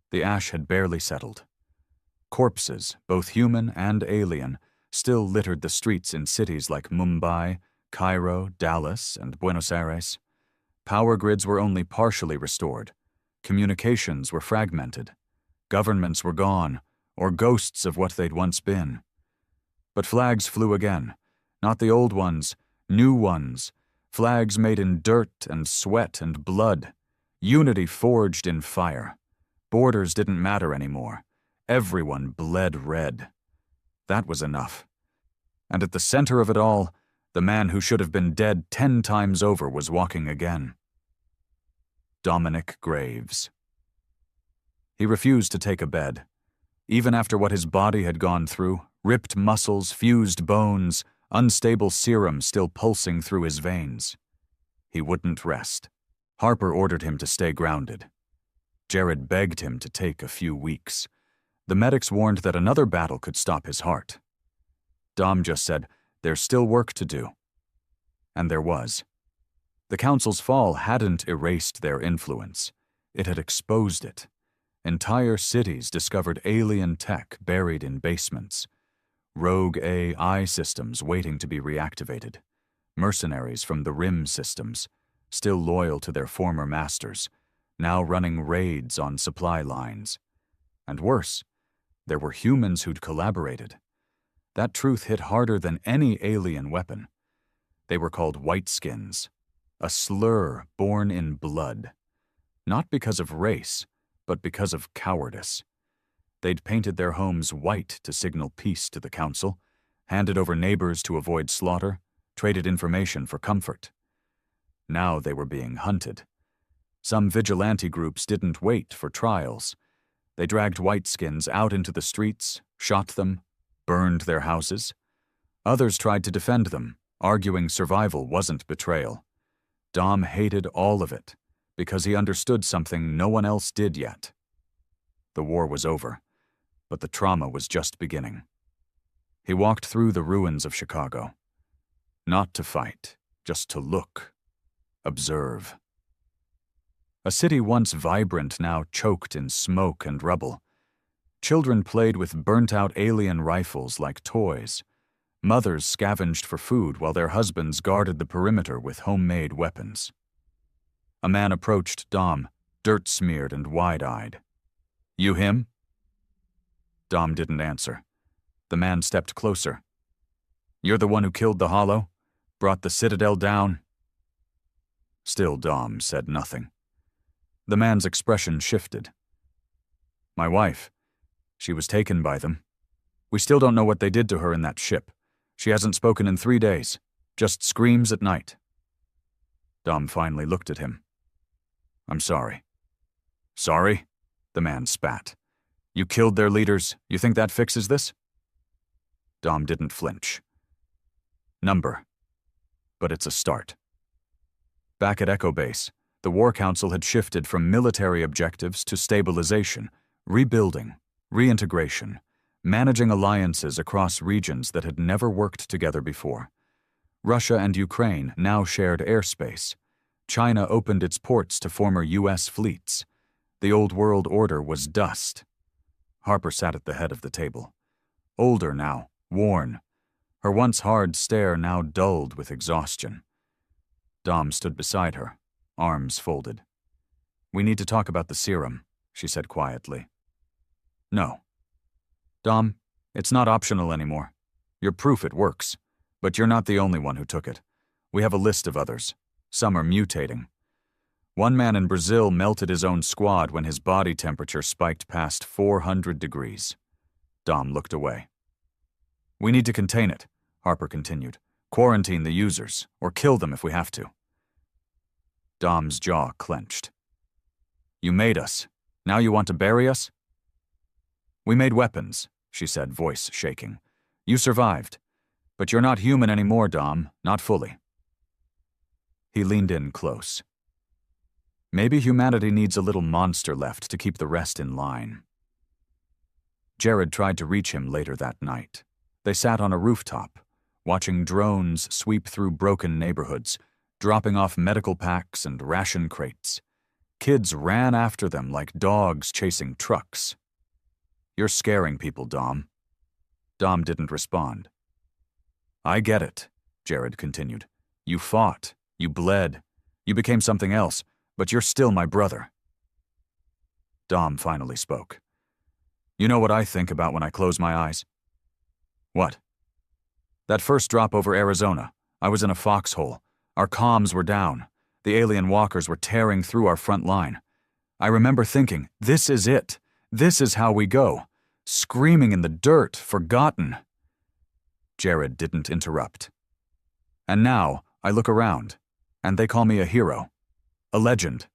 The ash had barely settled. Corpses, both human and alien, still littered the streets in cities like Mumbai, Cairo, Dallas, and Buenos Aires. Power grids were only partially restored. Communications were fragmented. Governments were gone, or ghosts of what they'd once been. But flags flew again. Not the old ones, new ones. Flags made in dirt and sweat and blood. Unity forged in fire. Borders didn't matter anymore. Everyone bled red. That was enough. And at the center of it all, the man who should have been dead 10 times over was walking again. Dominic Graves. He refused to take a bed. Even after what his body had gone through, ripped muscles, fused bones, unstable serum still pulsing through his veins. He wouldn't rest. Harper ordered him to stay grounded. Jared begged him to take a few weeks. The medics warned that another battle could stop his heart. Dom just said, "There's still work to do." And there was. The Council's fall hadn't erased their influence. It had exposed it. Entire cities discovered alien tech buried in basements. Rogue AI systems waiting to be reactivated. Mercenaries from the RIM systems, still loyal to their former masters, now running raids on supply lines. And worse, there were humans who'd collaborated. That truth hit harder than any alien weapon. They were called whiteskins, a slur born in blood. Not because of race, but because of cowardice. They'd painted their homes white to signal peace to the council, handed over neighbors to avoid slaughter, traded information for comfort. Now they were being hunted. Some vigilante groups didn't wait for trials. They dragged whiteskins out into the streets, shot them, burned their houses. Others tried to defend them, arguing survival wasn't betrayal. Dom hated all of it, because he understood something no one else did yet. The war was over, but the trauma was just beginning. He walked through the ruins of Chicago. Not to fight, just to look, observe. A city once vibrant, now choked in smoke and rubble. Children played with burnt-out alien rifles like toys. Mothers scavenged for food while their husbands guarded the perimeter with homemade weapons. A man approached Dom, dirt-smeared and wide-eyed. "You him?" Dom didn't answer. The man stepped closer. "You're the one who killed the Hollow? Brought the Citadel down?" Still Dom said nothing. The man's expression shifted. "My wife. She was taken by them. We still don't know what they did to her in that ship. She hasn't spoken in 3 days. Just screams at night." Dom finally looked at him. "I'm sorry." "Sorry?" The man spat. "You killed their leaders. You think that fixes this?" Dom didn't flinch. "Number. But it's a start." Back at Echo Base, the War Council had shifted from military objectives to stabilization, rebuilding, reintegration, managing alliances across regions that had never worked together before. Russia and Ukraine now shared airspace. China opened its ports to former U.S. fleets. The old world order was dust. Harper sat at the head of the table. Older now, worn. Her once hard stare now dulled with exhaustion. Dom stood beside her, arms folded. "We need to talk about the serum," she said quietly. "No." "Dom, it's not optional anymore. You're proof it works, but you're not the only one who took it. We have a list of others. Some are mutating. One man in Brazil melted his own squad when his body temperature spiked past 400 degrees. Dom looked away. "We need to contain it," Harper continued. "Quarantine the users, or kill them if we have to." Dom's jaw clenched. "You made us. Now you want to bury us?" "We made weapons," she said, voice shaking. "You survived. But you're not human anymore, Dom. Not fully." He leaned in close. "Maybe humanity needs a little monster left to keep the rest in line." Jared tried to reach him later that night. They sat on a rooftop, watching drones sweep through broken neighborhoods, dropping off medical packs and ration crates. Kids ran after them like dogs chasing trucks. "You're scaring people, Dom." Dom didn't respond. "I get it," Jared continued. "You fought. You bled. You became something else, but you're still my brother." Dom finally spoke. "You know what I think about when I close my eyes?" "What?" "That first drop over Arizona. I was in a foxhole. Our comms were down. The alien walkers were tearing through our front line. I remember thinking, this is it. This is how we go. Screaming in the dirt, forgotten." Jared didn't interrupt. "And now, I look around, and they call me a hero. A legend.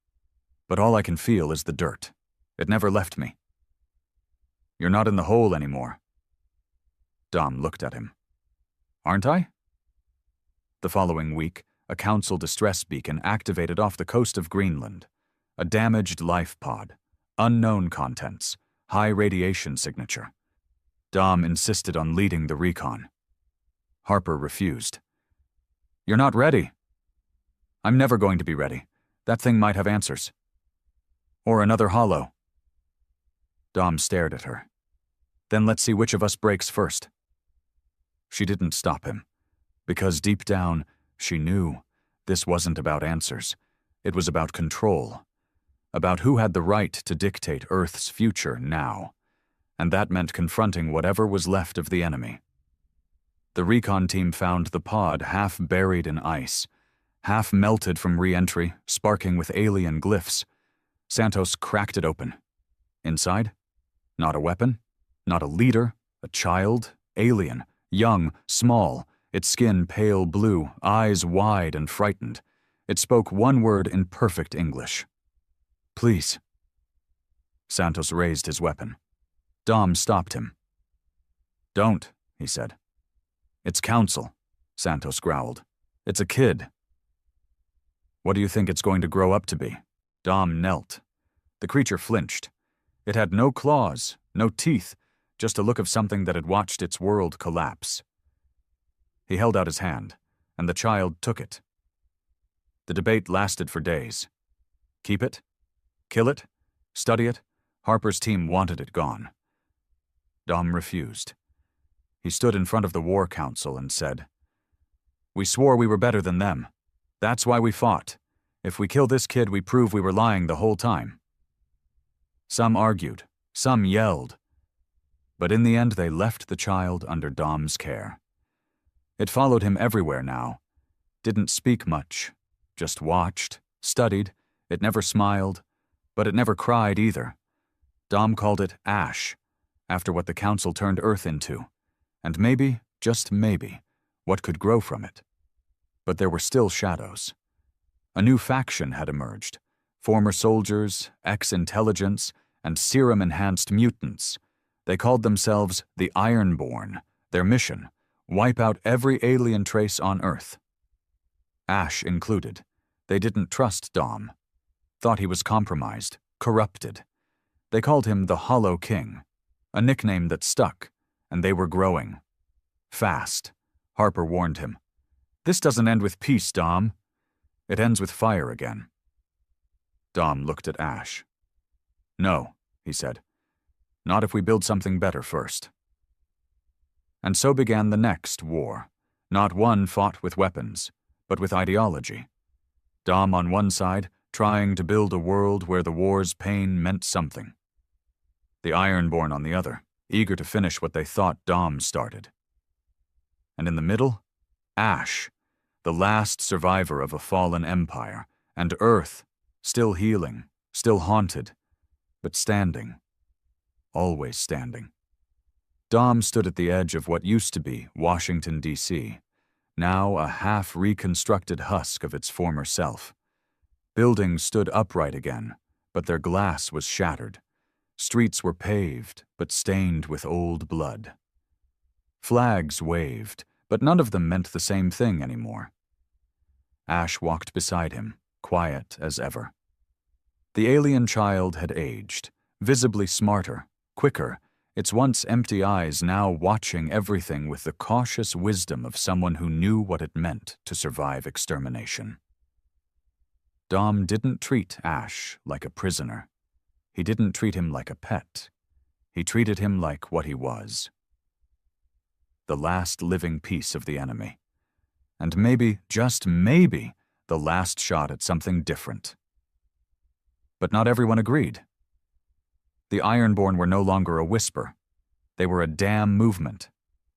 But all I can feel is the dirt. It never left me." "You're not in the hole anymore." Dom looked at him. "Aren't I?" The following week, a council distress beacon activated off the coast of Greenland. A damaged life pod. Unknown contents. High radiation signature. Dom insisted on leading the recon. Harper refused. "You're not ready." "I'm never going to be ready. That thing might have answers." Or another hollow. Dom stared at her. Then let's see which of us breaks first. She didn't stop him, because deep down, she knew this wasn't about answers. It was about control. About who had the right to dictate Earth's future now. And that meant confronting whatever was left of the enemy. The recon team found the pod half buried in ice, half melted from re-entry, sparking with alien glyphs. Santos cracked it open. Inside? Not a weapon, not a leader, a child, alien, young, small, its skin pale blue, eyes wide and frightened. It spoke one word in perfect English. Please. Santos raised his weapon. Dom stopped him. Don't, he said. It's Council, Santos growled. It's a kid. What do you think it's going to grow up to be? Dom knelt. The creature flinched. It had no claws, no teeth, just a look of something that had watched its world collapse. He held out his hand, and the child took it. The debate lasted for days. Keep it? Kill it? Study it? Harper's team wanted it gone. Dom refused. He stood in front of the War Council and said, We swore we were better than them. That's why we fought. If we kill this kid, we prove we were lying the whole time. Some argued, some yelled. But in the end, they left the child under Dom's care. It followed him everywhere now. Didn't speak much, just watched, studied. It never smiled, but it never cried either. Dom called it Ash, after what the Council turned Earth into, and maybe, just maybe, what could grow from it. But there were still shadows. A new faction had emerged. Former soldiers, ex-intelligence, and serum-enhanced mutants. They called themselves the Ironborn. Their mission, wipe out every alien trace on Earth. Ash included. They didn't trust Dom. Thought he was compromised, corrupted. They called him the Hollow King, a nickname that stuck, and they were growing. Fast, Harper warned him. This doesn't end with peace, Dom. It ends with fire again. Dom looked at Ash. No, he said. Not if we build something better first. And so began the next war. Not one fought with weapons, but with ideology. Dom on one side, trying to build a world where the war's pain meant something. The Ironborn on the other, eager to finish what they thought Dom started. And in the middle, Ash, the last survivor of a fallen empire, and Earth, still healing, still haunted, but standing. Always standing. Dom stood at the edge of what used to be Washington, D.C., now a half-reconstructed husk of its former self. Buildings stood upright again, but their glass was shattered. Streets were paved, but stained with old blood. Flags waved, but none of them meant the same thing anymore. Ash walked beside him, quiet as ever. The alien child had aged, visibly smarter, quicker, its once empty eyes now watching everything with the cautious wisdom of someone who knew what it meant to survive extermination. Dom didn't treat Ash like a prisoner. He didn't treat him like a pet. He treated him like what he was. The last living piece of the enemy. And maybe, just maybe, the last shot at something different. But not everyone agreed. The Ironborn were no longer a whisper. They were a damn movement.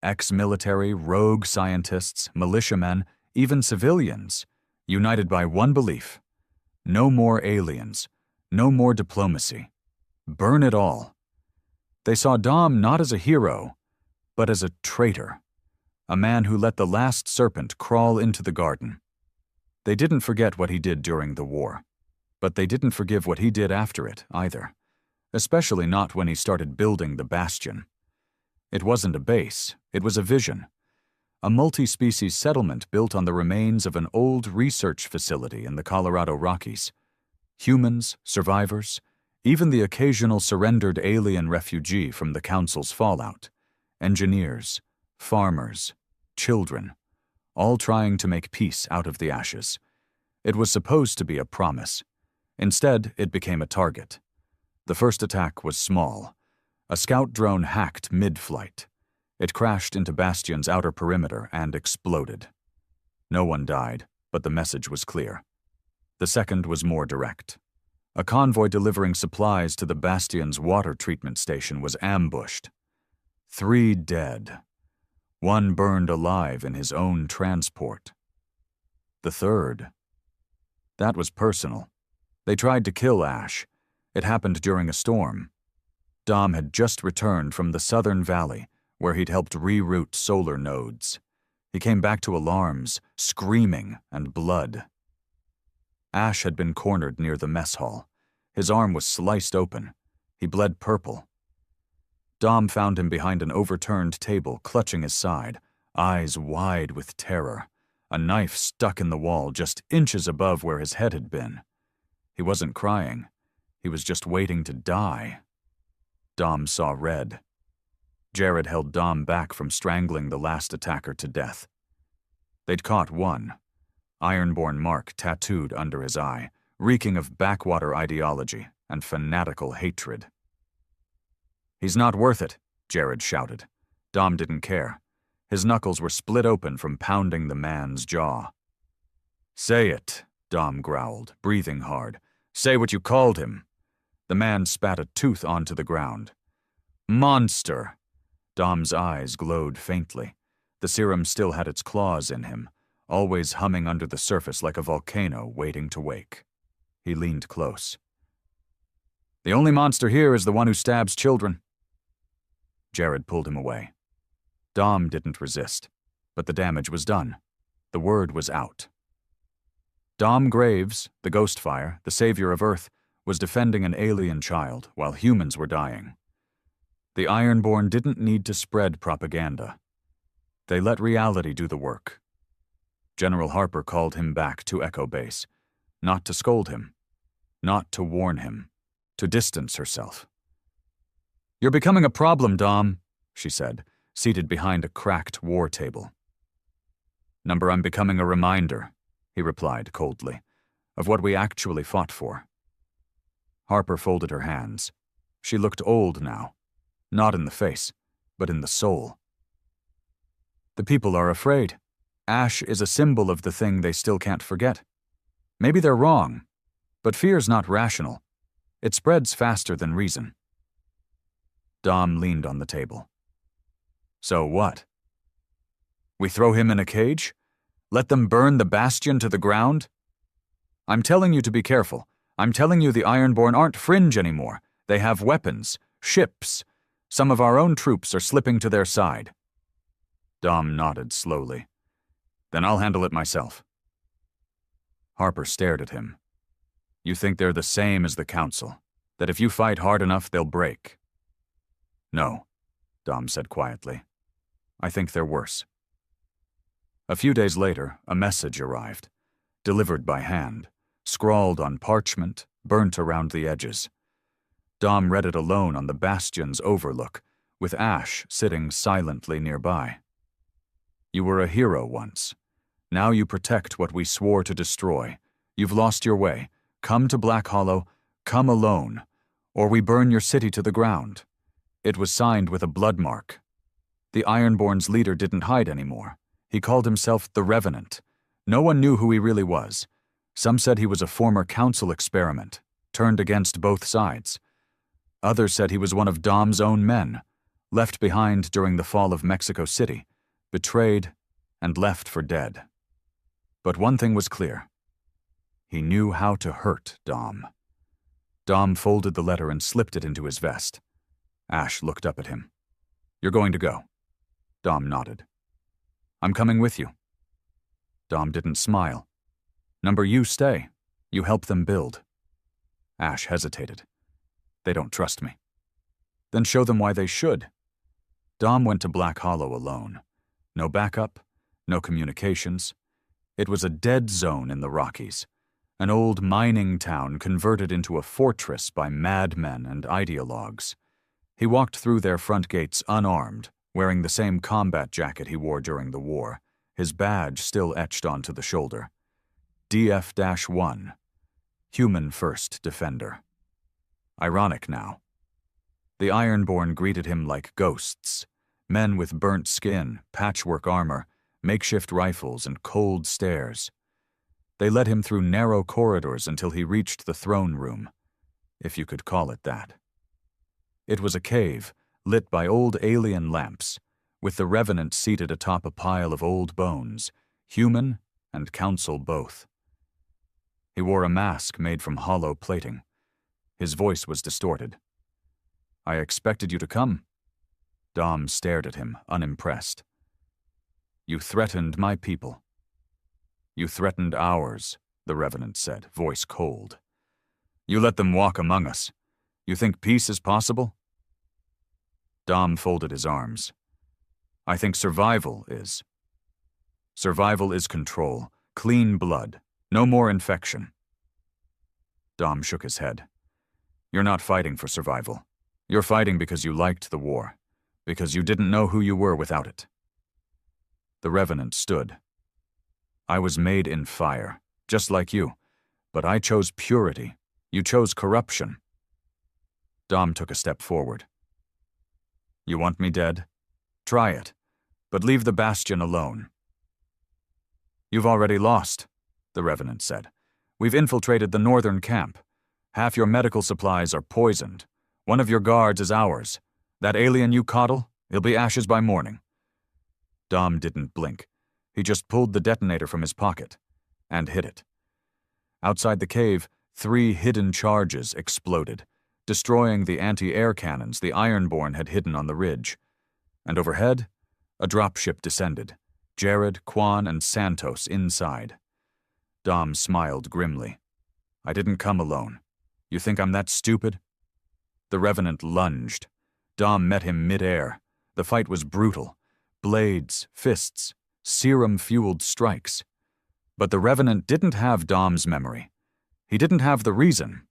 Ex-military, rogue scientists, militiamen, even civilians, united by one belief. No more aliens. No more diplomacy. Burn it all. They saw Dom not as a hero, but as a traitor. A man who let the last serpent crawl into the garden. They didn't forget what he did during the war, but they didn't forgive what he did after it either. Especially not when he started building the Bastion. It wasn't a base, it was a vision. A multi-species settlement built on the remains of an old research facility in the Colorado Rockies. Humans, survivors, even the occasional surrendered alien refugee from the Council's fallout. Engineers, farmers, children, all trying to make peace out of the ashes. It was supposed to be a promise. Instead, it became a target. The first attack was small. A scout drone hacked mid-flight. It crashed into Bastion's outer perimeter and exploded. No one died, but the message was clear. The second was more direct. A convoy delivering supplies to the Bastion's water treatment station was ambushed. 3 dead. 1 burned alive in his own transport. The third. That was personal. They tried to kill Ash. It happened during a storm. Dom had just returned from the Southern Valley, where he'd helped reroute solar nodes. He came back to alarms, screaming, and blood. Ash had been cornered near the mess hall. His arm was sliced open. He bled purple. Dom found him behind an overturned table, clutching his side, eyes wide with terror. A knife stuck in the wall just inches above where his head had been. He wasn't crying. He was just waiting to die. Dom saw red. Jared held Dom back from strangling the last attacker to death. They'd caught one, Ironborn mark tattooed under his eye, reeking of backwater ideology and fanatical hatred. "He's not worth it," Jared shouted. Dom didn't care. His knuckles were split open from pounding the man's jaw. "Say it," Dom growled, breathing hard. "Say what you called him." The man spat a tooth onto the ground. "Monster!" Dom's eyes glowed faintly. The serum still had its claws in him, always humming under the surface like a volcano waiting to wake. He leaned close. "The only monster here is the one who stabs children." Jared pulled him away. Dom didn't resist, but the damage was done. The word was out. Dom Graves, the Ghostfire, the savior of Earth, was defending an alien child while humans were dying. The Ironborn didn't need to spread propaganda. They let reality do the work. General Harper called him back to Echo Base, not to scold him, not to warn him, to distance herself. "You're becoming a problem, Dom," she said, seated behind a cracked war table. "Number, I'm becoming a reminder," he replied coldly, "of what we actually fought for." Harper folded her hands. She looked old now, not in the face, but in the soul. "The people are afraid. Ash is a symbol of the thing they still can't forget. Maybe they're wrong, but fear's not rational. It spreads faster than reason." Dom leaned on the table. "So what? We throw him in a cage? Let them burn the Bastion to the ground? I'm telling you to be careful. I'm telling you the Ironborn aren't fringe anymore. They have weapons, ships. Some of our own troops are slipping to their side." Dom nodded slowly. "Then I'll handle it myself." Harper stared at him. "You think they're the same as the Council, that if you fight hard enough, they'll break?" "No," Dom said quietly. "I think they're worse." A few days later, a message arrived, delivered by hand, scrawled on parchment, burnt around the edges. Dom read it alone on the Bastion's overlook, with Ash sitting silently nearby. "You were a hero once. Now you protect what we swore to destroy. You've lost your way. Come to Black Hollow, come alone, or we burn your city to the ground." It was signed with a blood mark. The Ironborn's leader didn't hide anymore. He called himself the Revenant. No one knew who he really was. Some said he was a former Council experiment, turned against both sides. Others said he was one of Dom's own men, left behind during the fall of Mexico City, betrayed and left for dead. But one thing was clear. He knew how to hurt Dom. Dom folded the letter and slipped it into his vest. Ash looked up at him. "You're going to go." Dom nodded. "I'm coming with you." Dom didn't smile. "Number, you stay. You help them build." Ash hesitated. "They don't trust me." "Then show them why they should." Dom went to Black Hollow alone. No backup, no communications. It was a dead zone in the Rockies, an old mining town converted into a fortress by madmen and ideologues. He walked through their front gates unarmed, wearing the same combat jacket he wore during the war, his badge still etched onto the shoulder. DF-1. human first defender. Ironic now. The Ironborn greeted him like ghosts, men with burnt skin, patchwork armor, makeshift rifles, and cold stares. They led him through narrow corridors until he reached the throne room, if you could call it that. It was a cave, lit by old alien lamps, with the Revenant seated atop a pile of old bones, human and council both. He wore a mask made from hollow plating. His voice was distorted. "I expected you to come." Dom stared at him, unimpressed. "You threatened my people." "You threatened ours," the Revenant said, voice cold. "You let them walk among us. You think peace is possible?" Dom folded his arms. "I think survival is. Survival is control, clean blood, no more infection." Dom shook his head. "You're not fighting for survival. You're fighting because you liked the war, because you didn't know who you were without it." The Revenant stood. "I was made in fire, just like you, but I chose purity. You chose corruption." Dom took a step forward. "You want me dead? Try it, but leave the Bastion alone." "You've already lost," the Revenant said. "We've infiltrated the northern camp. Half your medical supplies are poisoned. One of your guards is ours. That alien you coddle, he'll be ashes by morning." Dom didn't blink. He just pulled the detonator from his pocket and hit it. Outside the cave, 3 hidden charges exploded, destroying the anti-air cannons the Ironborn had hidden on the ridge. And overhead, a dropship descended, Jared, Quan, and Santos inside. Dom smiled grimly. "I didn't come alone. You think I'm that stupid?" The Revenant lunged. Dom met him mid-air. The fight was brutal. Blades, fists, serum-fueled strikes. But the Revenant didn't have Dom's memory. He didn't have the reason.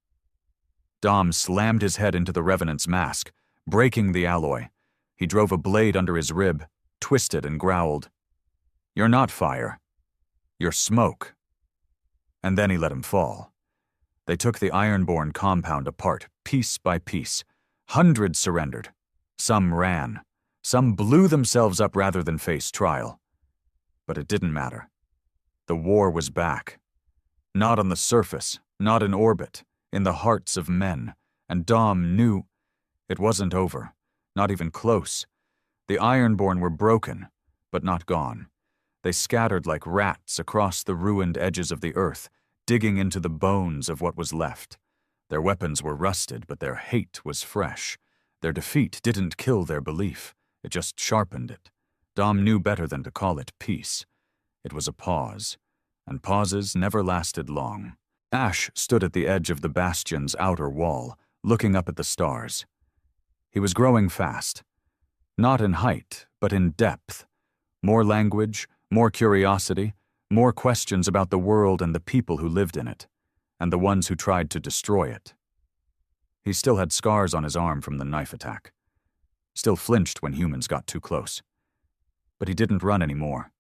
Dom slammed his head into the Revenant's mask, breaking the alloy. He drove a blade under his rib, twisted and growled, "You're not fire. You're smoke." And then he let him fall. They took the Ironborn compound apart, piece by piece. Hundreds surrendered. Some ran. Some blew themselves up rather than face trial. But it didn't matter. The war was back. Not on the surface, not in orbit, in the hearts of men. And Dom knew it wasn't over, not even close. The Ironborn were broken, but not gone. They scattered like rats across the ruined edges of the earth, digging into the bones of what was left. Their weapons were rusted, but their hate was fresh. Their defeat didn't kill their belief. It just sharpened it. Dom knew better than to call it peace. It was a pause, and pauses never lasted long. Ash stood at the edge of the Bastion's outer wall, looking up at the stars. He was growing fast. Not in height, but in depth. More language, more curiosity, more questions about the world and the people who lived in it, and the ones who tried to destroy it. He still had scars on his arm from the knife attack. Still flinched when humans got too close. But he didn't run anymore.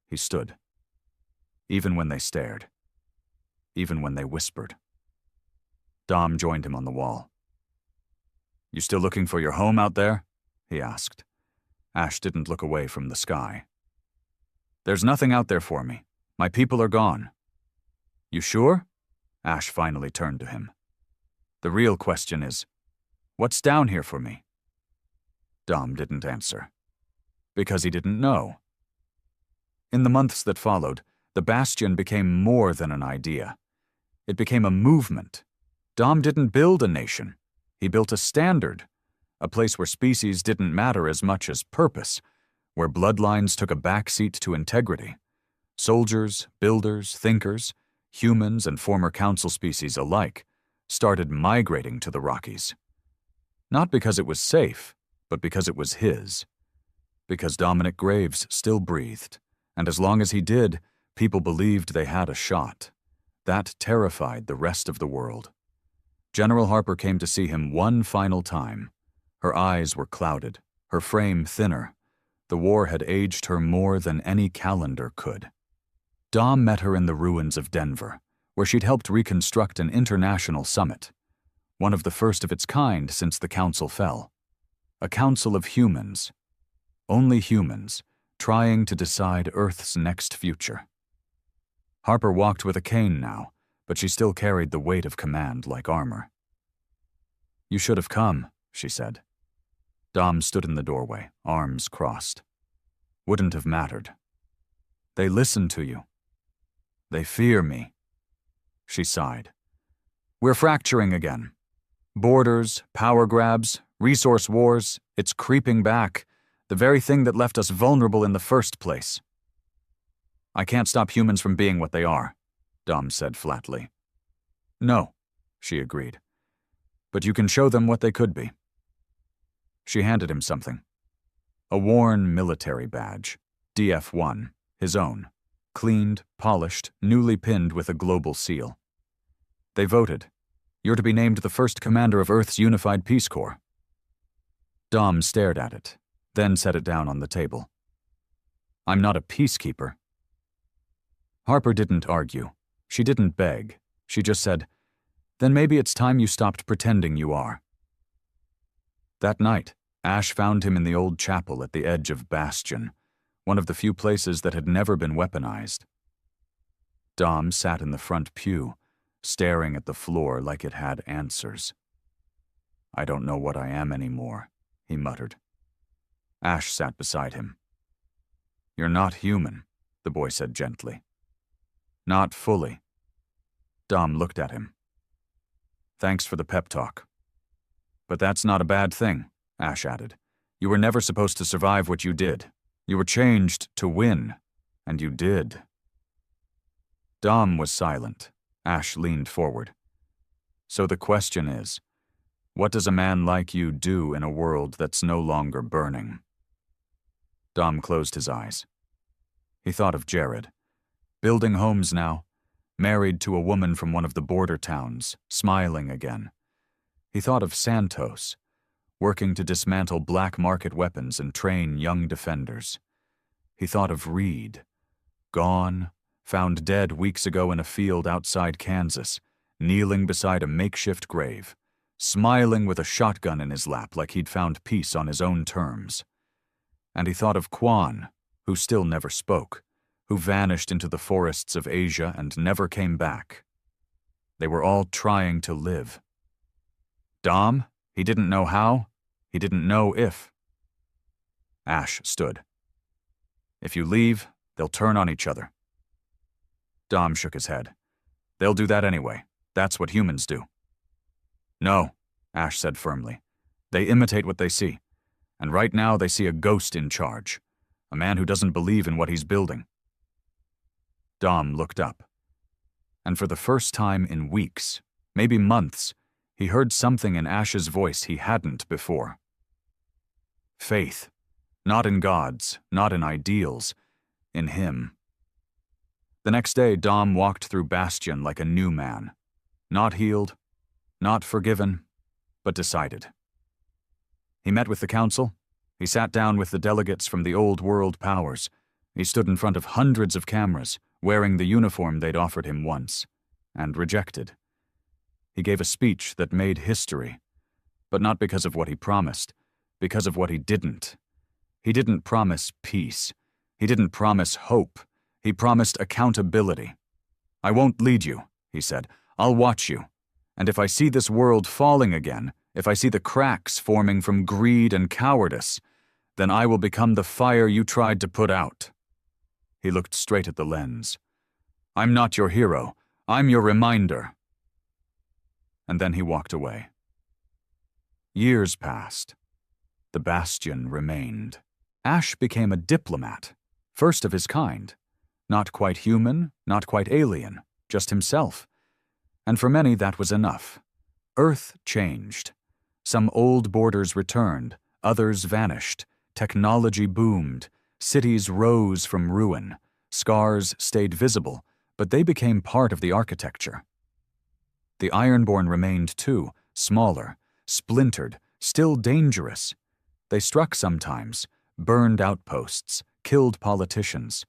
He stood. Even when they stared. Even when they whispered. Dom joined him on the wall. "You still looking for your home out there?" he asked. Ash didn't look away from the sky. "There's nothing out there for me. My people are gone." "You sure?" Ash finally turned to him. "The real question is, what's down here for me?" Dom didn't answer. Because he didn't know. In the months that followed, the Bastion became more than an idea. It became a movement. Dom didn't build a nation. He built a standard, a place where species didn't matter as much as purpose, where bloodlines took a backseat to integrity. Soldiers, builders, thinkers, humans and former council species alike, started migrating to the Rockies. Not because it was safe, but because it was his. Because Dominic Graves still breathed, and as long as he did, people believed they had a shot. That terrified the rest of the world. General Harper came to see him one final time. Her eyes were clouded, her frame thinner. The war had aged her more than any calendar could. Dom met her in the ruins of Denver, where she'd helped reconstruct an international summit, one of the first of its kind since the council fell. A council of humans, only humans, trying to decide Earth's next future. Harper walked with a cane now, but she still carried the weight of command like armor. "You should have come," she said. Dom stood in the doorway, arms crossed. "Wouldn't have mattered. They listen to you. They fear me." She sighed. "We're fracturing again. Borders, power grabs, resource wars, it's creeping back, the very thing that left us vulnerable in the first place." "I can't stop humans from being what they are," Dom said flatly. "No," she agreed. "But you can show them what they could be." She handed him something. A worn military badge, DF-1, his own, cleaned, polished, newly pinned with a global seal. "They voted. You're to be named the first commander of Earth's unified Peace Corps." Dom stared at it, then set it down on the table. "I'm not a peacekeeper." Harper didn't argue. She didn't beg. She just said, "Then maybe it's time you stopped pretending you are." That night, Ash found him in the old chapel at the edge of Bastion, one of the few places that had never been weaponized. Dom sat in the front pew, staring at the floor like it had answers. "I don't know what I am anymore," he muttered. Ash sat beside him. "You're not human," the boy said gently. "Not fully." Dom looked at him. "Thanks for the pep talk." "But that's not a bad thing," Ash added. "You were never supposed to survive what you did. You were changed to win, and you did." Dom was silent. Ash leaned forward. "So the question is, what does a man like you do in a world that's no longer burning?" Dom closed his eyes. He thought of Jared, building homes now, married to a woman from one of the border towns, smiling again. He thought of Santos, working to dismantle black market weapons and train young defenders. He thought of Reed, gone, found dead weeks ago in a field outside Kansas, kneeling beside a makeshift grave, smiling with a shotgun in his lap like he'd found peace on his own terms. And he thought of Quan, who still never spoke, who vanished into the forests of Asia and never came back. They were all trying to live. Dom, he didn't know how, he didn't know if. Ash stood. "If you leave, they'll turn on each other." Dom shook his head. "They'll do that anyway. That's what humans do." "No," Ash said firmly. "They imitate what they see. And right now they see a ghost in charge. A man who doesn't believe in what he's building." Dom looked up. And for the first time in weeks, maybe months, he heard something in Ash's voice he hadn't before. Faith. Not in gods, not in ideals, in him. The next day, Dom walked through Bastion like a new man. Not healed, not forgiven, but decided. He met with the council. He sat down with the delegates from the old world powers. He stood in front of hundreds of cameras, wearing the uniform they'd offered him once, and rejected. He gave a speech that made history, but not because of what he promised, because of what he didn't. He didn't promise peace. He didn't promise hope. He promised accountability. "I won't lead you," he said. "I'll watch you. And if I see this world falling again, if I see the cracks forming from greed and cowardice, then I will become the fire you tried to put out." He looked straight at the lens. "I'm not your hero. I'm your reminder." And then he walked away. Years passed. The Bastion remained. Ash became a diplomat, first of his kind. Not quite human, not quite alien, just himself. And for many that was enough. Earth changed. Some old borders returned, others vanished. Technology boomed. Cities rose from ruin. Scars stayed visible, but they became part of the architecture. The Ironborn remained too, smaller, splintered, still dangerous. They struck sometimes, burned outposts, killed politicians.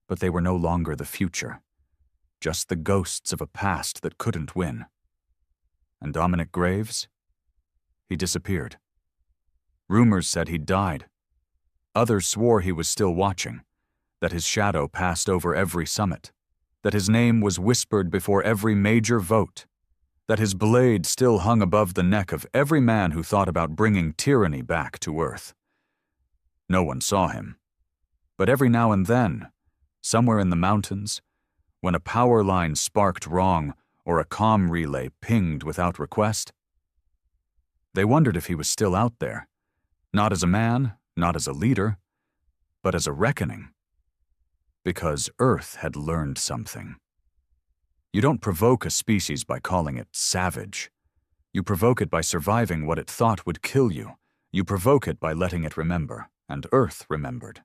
But they were no longer the future. just the ghosts of a past that couldn't win. And Dominic Graves? He disappeared. Rumors said he'd died. Others swore he was still watching, that his shadow passed over every summit, that his name was whispered before every major vote, that his blade still hung above the neck of every man who thought about bringing tyranny back to Earth. No one saw him. But every now and then, somewhere in the mountains, when a power line sparked wrong or a comm relay pinged without request, they wondered if he was still out there, not as a man, not as a leader, but as a reckoning. Because Earth had learned something. You don't provoke a species by calling it savage. You provoke it by surviving what it thought would kill you. You provoke it by letting it remember, and Earth remembered.